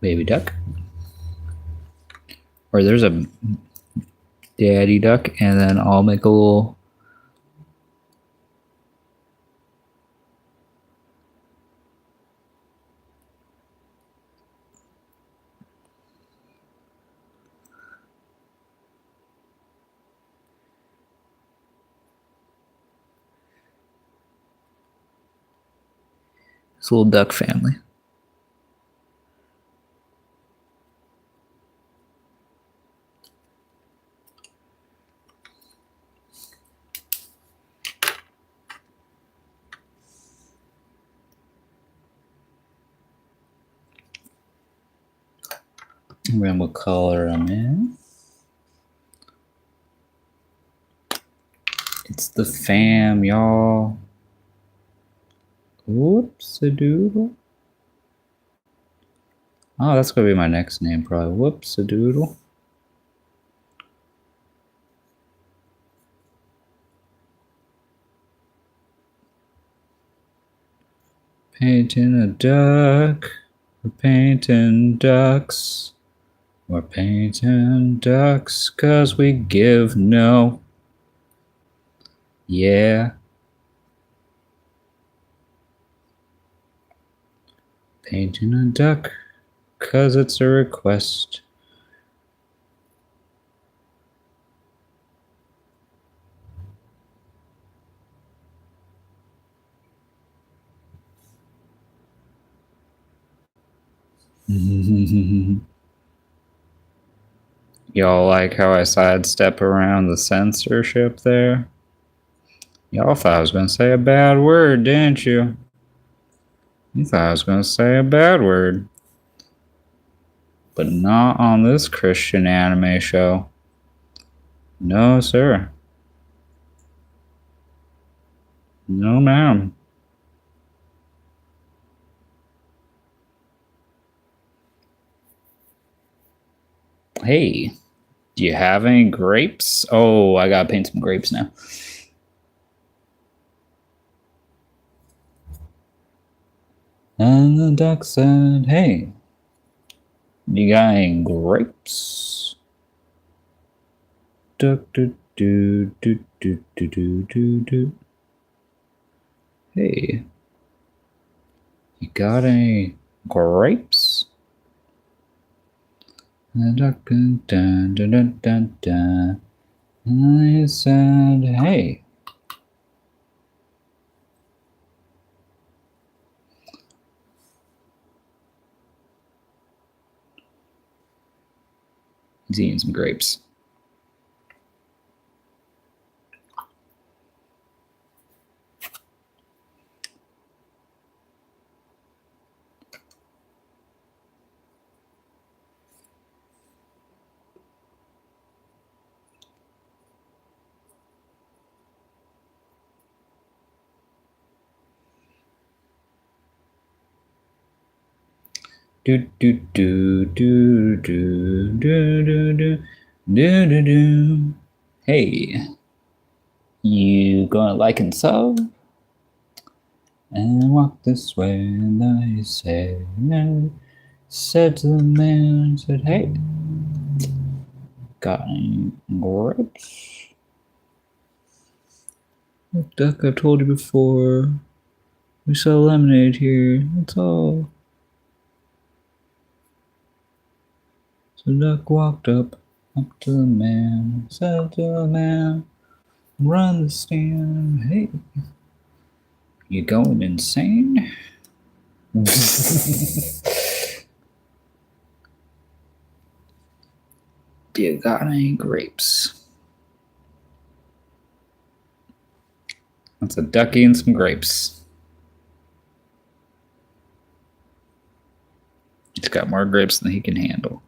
Baby duck. Or there's a daddy duck, and then I'll make a little this little duck family. And then we'll color them in. It's the fam, y'all. Whoops-a-doodle. Oh, that's gonna be my next name, probably. Whoops-a-doodle. Painting a duck. We're painting ducks. We're painting ducks 'cause we give no. Yeah. Painting a duck 'cause it's a request. Y'all like how I sidestep around the censorship there? Y'all thought I was gonna say a bad word, didn't you? You thought I was gonna say a bad word. But not on this Christian anime show. No, sir. No, ma'am. Hey, do you have any grapes? Oh, I gotta paint some grapes now. And the duck said, hey, you got any grapes? Duck, do, do, do, do, do, do, do, do. Hey, you got any grapes? And the duck, dun, dun, dun, dun, dun. And he said, hey. He's eating some grapes. Do do do do do do do do do do do. Hey, you gonna like and sub? And walk this way, and I said to the man, said, hey, got any grapes? Look, Duck, I've told you before, we sell lemonade here, that's all. So Duck walked up to the man, said to the man, run the stand, hey, you going insane? Do you got any grapes? That's a ducky and some grapes. He's got more grapes than he can handle.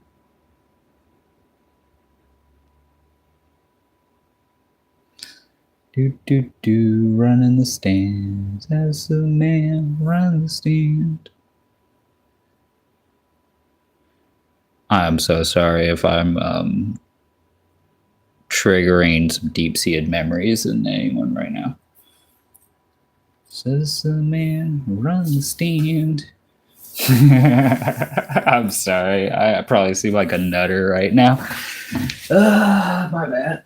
Do do do, run in the stands as the man run the stand. I'm so sorry if I'm triggering some deep-seated memories in anyone right now. Says the man run the stand. I'm sorry. I probably seem like a nutter right now. My bad.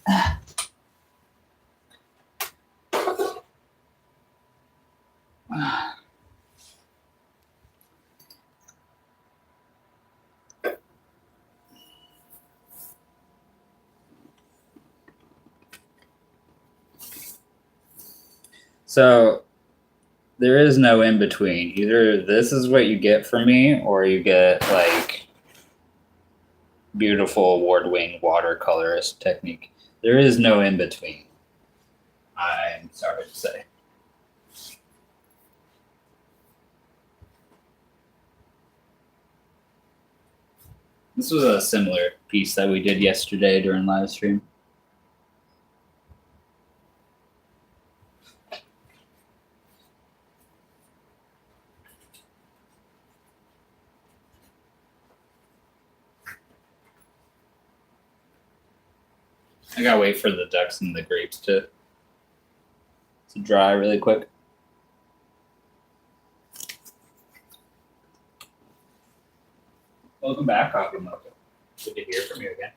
So there is no in between. Either this is what you get from me, or you get like beautiful award-winning watercolorist technique. There is no in between. I'm sorry to say. This was a similar piece that we did yesterday during live stream. I gotta wait for the ducks and the grapes to dry really quick. Welcome back, Coffee Mocha. Good to hear from you again.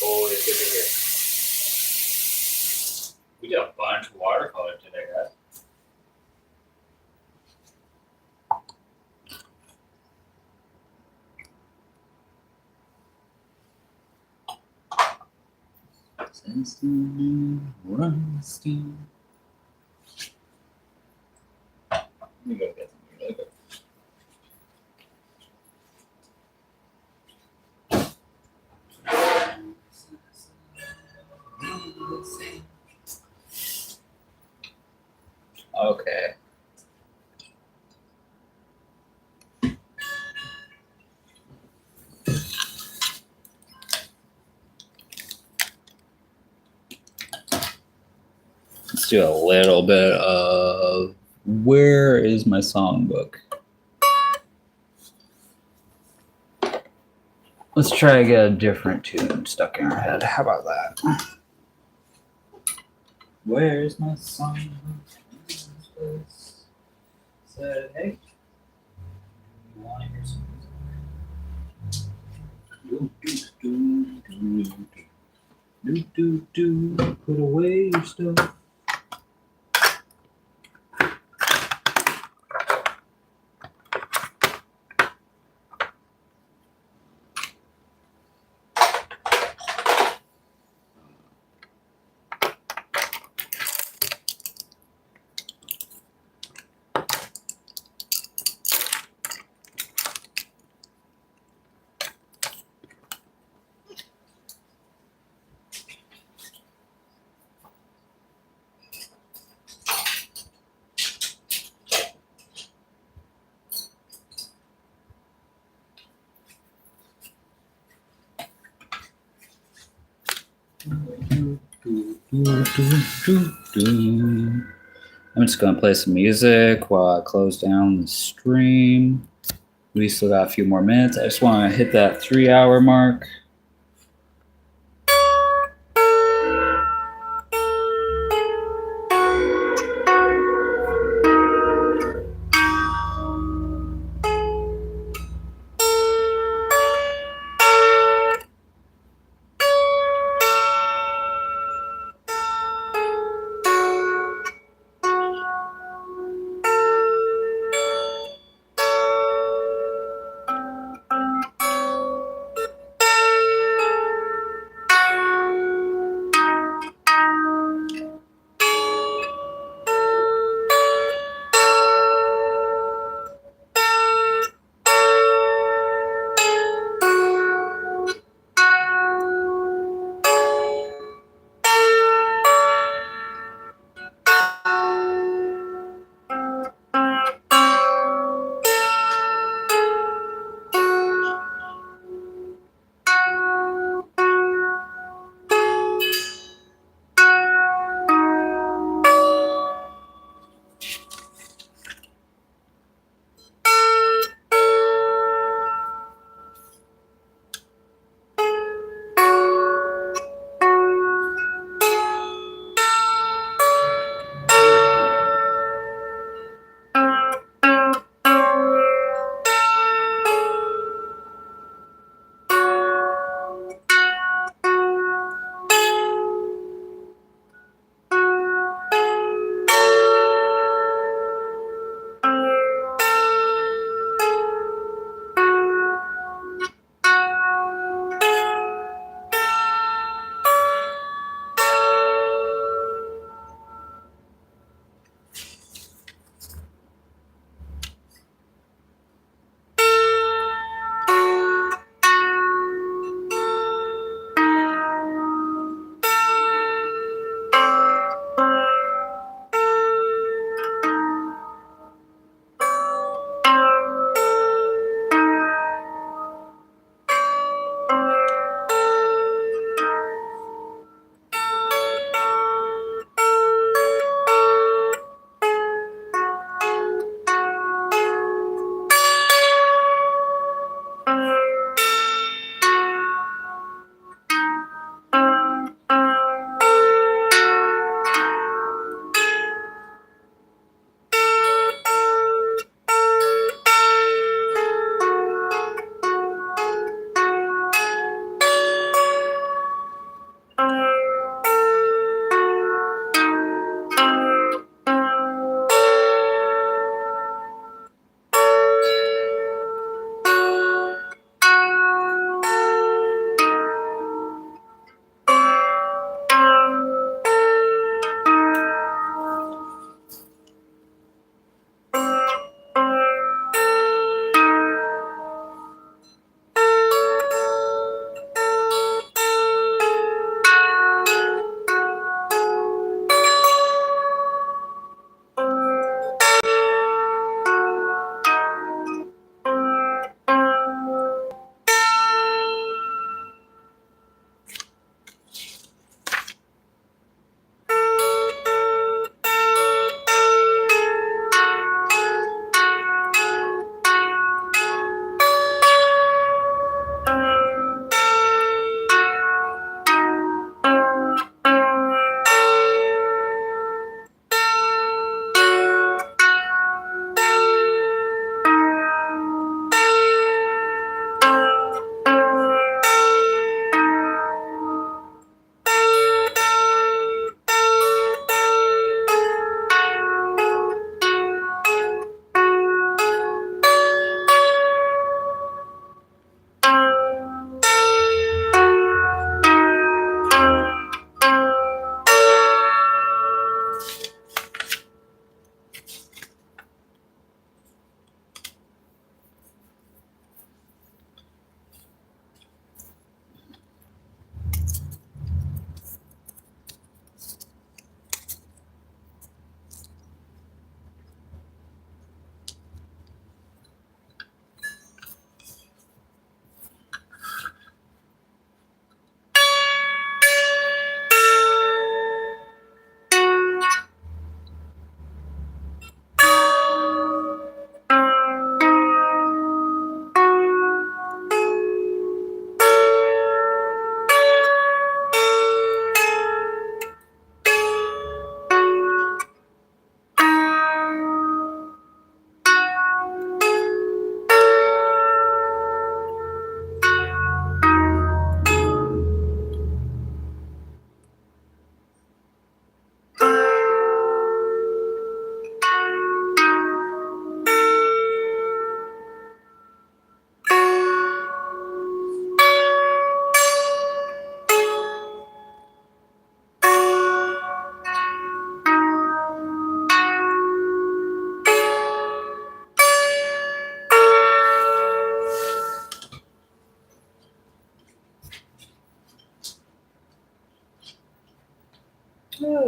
Always good to hear from you. We did a bunch of watercolor today, guys. Rusty. Let me go get some really quick. Okay. Let's do a little bit of Where is My Songbook? Let's try to get a different tune stuck in our head. How about that? Where's my songbook? Said, hey, you want to hear some music? Put away your stuff. I'm just gonna play some music while I close down the stream. We still got a few more minutes. I just want to hit that 3-hour mark.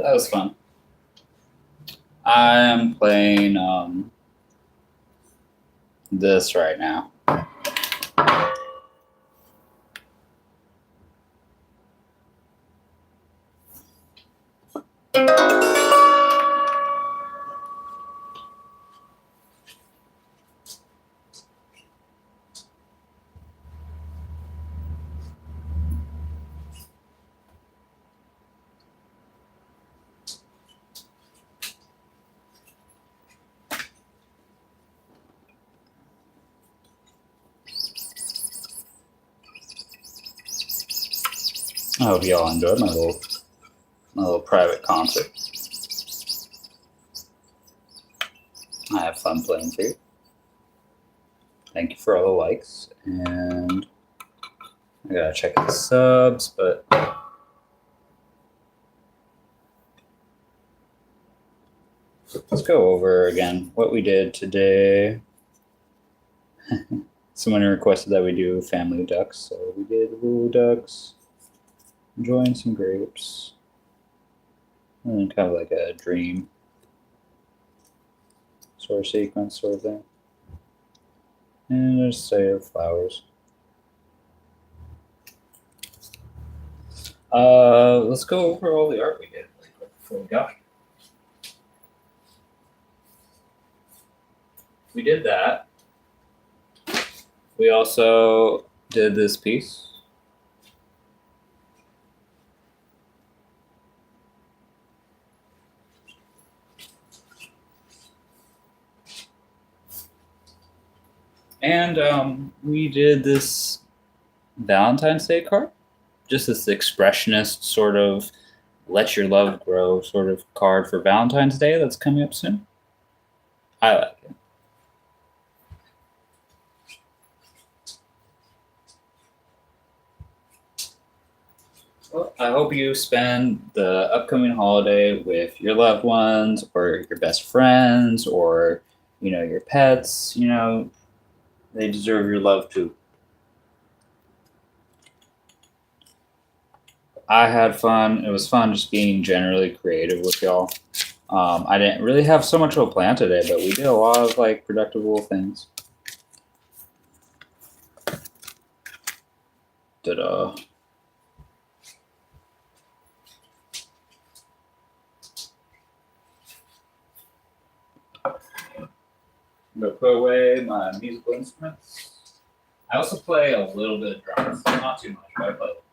That was fun. I'm playing this right now. I hope you all enjoyed my little private concert. I have fun playing too. Thank you for all the likes, and I gotta check the subs, but let's go over again what we did today. Someone requested that we do family ducks, so we did woo ducks, enjoying some grapes, and kind of like a dream sort of sequence sort of thing. And just say flowers. Let's go over all the art we did before we go. We did that. We also did this piece. And we did this Valentine's Day card. Just this expressionist sort of let your love grow sort of card for Valentine's Day that's coming up soon. I like it. Well, I hope you spend the upcoming holiday with your loved ones or your best friends or, your pets. They deserve your love too. I had fun. It was fun just being generally creative with y'all. I didn't really have so much of a plan today, but we did a lot of productive little things. Ta-da. I'm going to put away my musical instruments. I also play a little bit of drums. Not too much, but I play a little bit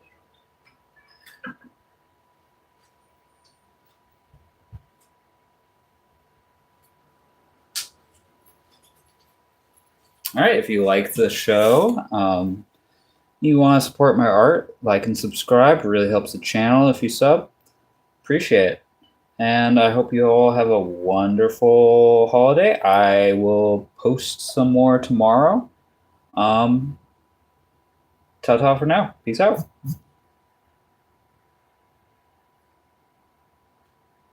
of drums. All right, if you like the show, you want to support my art, like and subscribe. It really helps the channel if you sub. Appreciate it. And I hope you all have a wonderful holiday. I will post some more tomorrow. Ta-ta for now. Peace out.